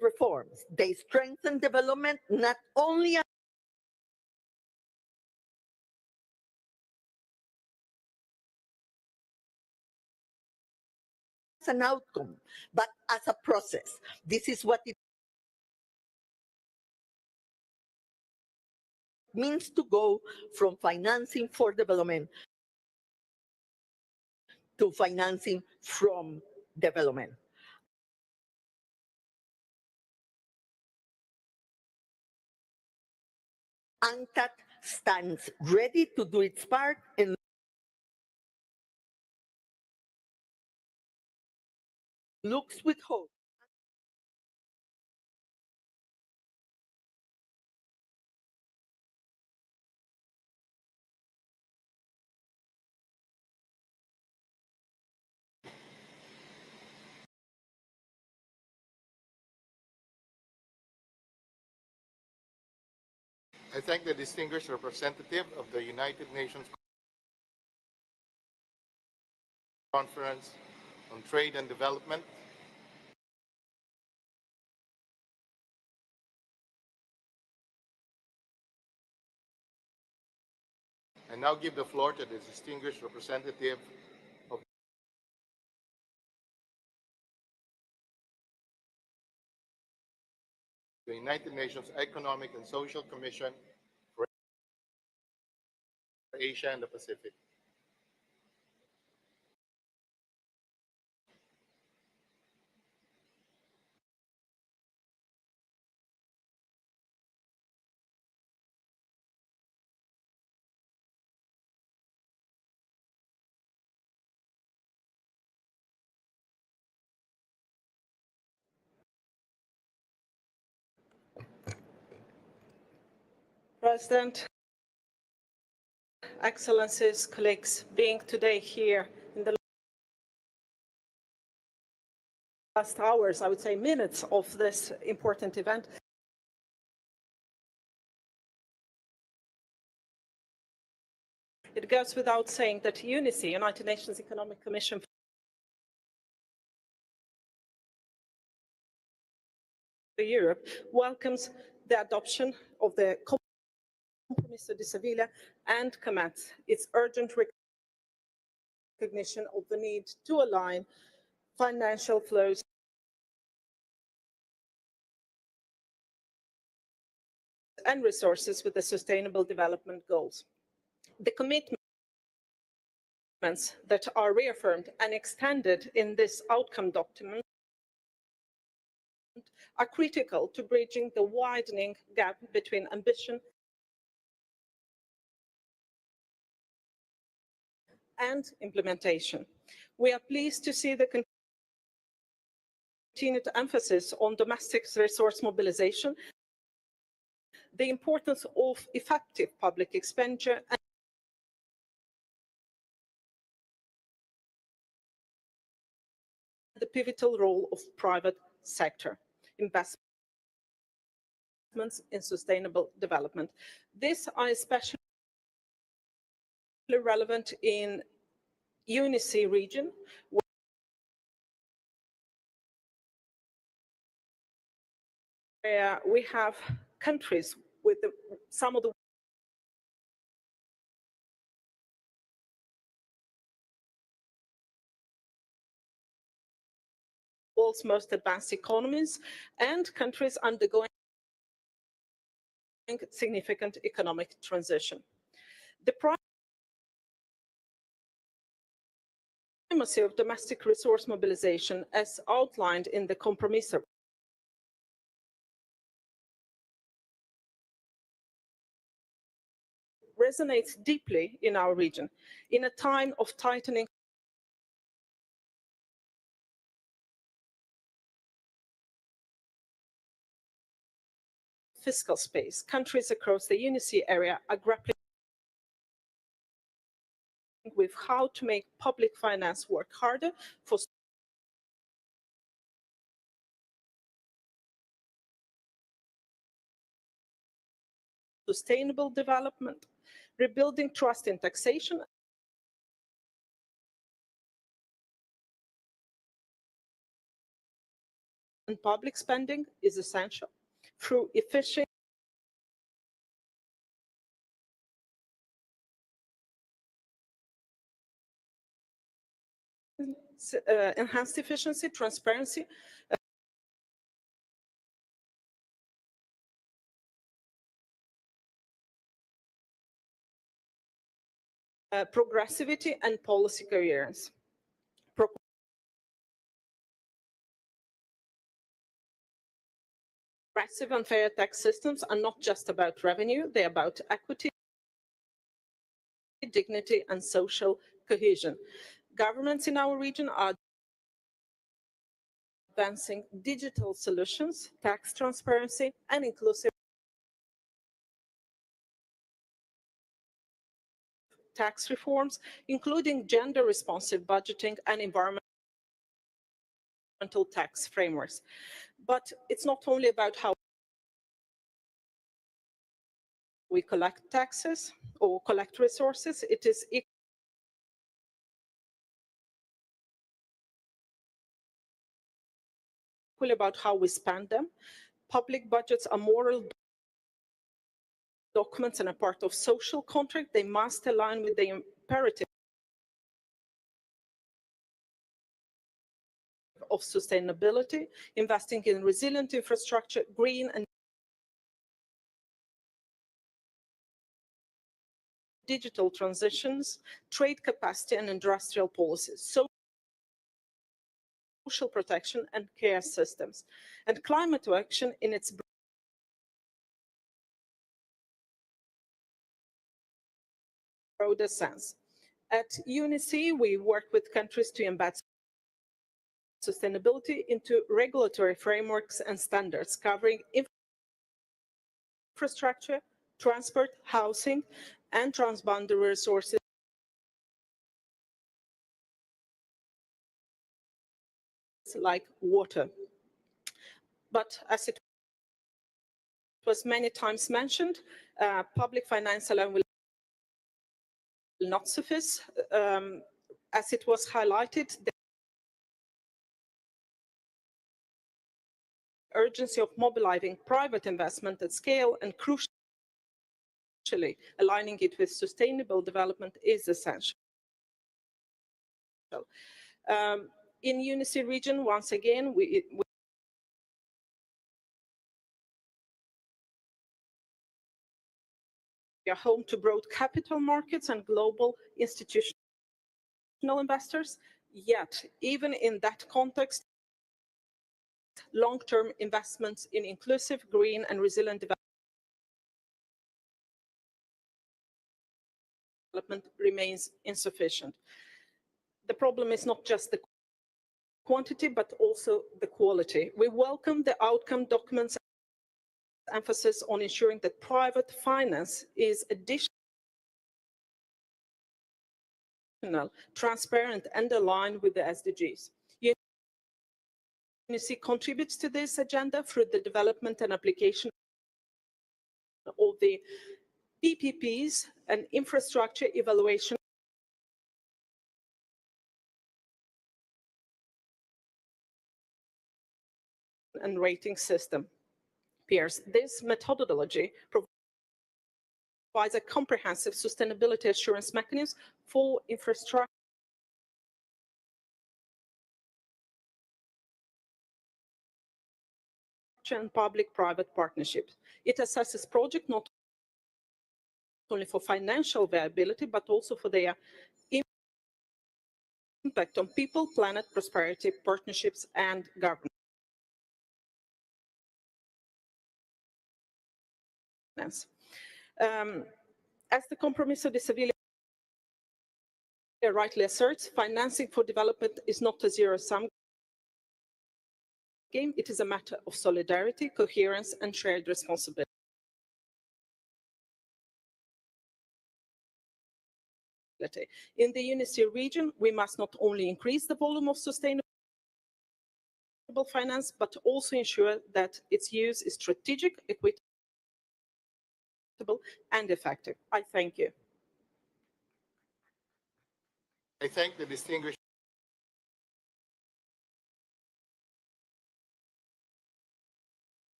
Speaker 3: reforms. They strengthen development not only as an outcome, but as a process. This is what it means to go from financing for development to financing from development. UNCTAD stands ready to do its part and looks with hope
Speaker 21: I thank the distinguished representative of the United Nations Conference on Trade and Development. I now give the floor to the distinguished representative of the United Nations Economic and Social Commission for Asia and the Pacific.
Speaker 18: President, Excellencies, colleagues, being today here in the last hours, I would say minutes of this important event, it goes without saying that UNECE, United Nations Economic Commission for Europe, welcomes the adoption of the Compromiso de Sevilla and commends its urgent recognition of the need to align financial flows and resources with the Sustainable Development Goals. The commitments that are reaffirmed and extended in this outcome document are critical to bridging the widening gap between ambition and implementation. We are pleased to see the continued emphasis on domestic resource mobilization, the importance of effective public expenditure,
Speaker 1: the pivotal role of private sector investments in sustainable development. These are especially relevant in UNICE region, where we have countries with some of the world's most advanced economies and countries undergoing significant economic transition. The primacy of domestic resource mobilization, as outlined in the Compromiso, resonates deeply in our region. In a time of tightening fiscal space, countries across the UNICE area are grappling with how to make public finance work harder for sustainable development, rebuilding trust in taxation, and public spending is essential. Through efficient enhanced efficiency, transparency, progressivity, and policy coherence. Progressive and fair tax systems are not just about revenue, they're about equity, dignity, and social cohesion. Governments in our region are advancing digital solutions, tax transparency, and inclusive tax reforms, including gender-responsive budgeting and environmental tax frameworks. But it's not only about how we collect taxes or collect resources, it is equally about how we spend them. Public budgets are moral documents and a part of social contract. They must align with the imperative of sustainability, investing in resilient infrastructure, green and digital transitions, trade capacity and industrial policies, social protection and care systems, and climate action in its broader sense. At UNICE, we work with countries to embed sustainability into regulatory frameworks and standards covering infrastructure, transport, housing, and transboundary resources like water. But as it was many times mentioned, public finance alone will not suffice. As it was highlighted, the urgency of mobilizing private investment at scale and crucially aligning it with sustainable development is essential. In UNICE region, once again, we are home to broad capital markets and global institutional investors. Yet, even in that context, long-term investments in inclusive, green, and resilient development remains insufficient. The problem is not just the quantity, but also the quality. We welcome the outcome documents emphasis on ensuring that private finance is additional, transparent, and aligned with the SDGs. contributes to this agenda through the development and application of the PPPs and infrastructure evaluation and rating system. Peers, this methodology provides a comprehensive sustainability assurance mechanism for infrastructure and public-private partnerships. It assesses projects not only for financial viability, but also for their impact on people, planet, prosperity, partnerships, and governance. As the Compromiso de Seville rightly asserts, financing for development is not a zero-sum game. It is a matter of solidarity, coherence, and shared responsibility. In the UNICEF region, we must not only increase the volume of sustainable finance, but also ensure that its use is strategic, equitable, and effective. I thank you.
Speaker 21: I thank the distinguished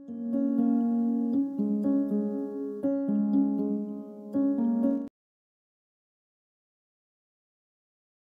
Speaker 5: you.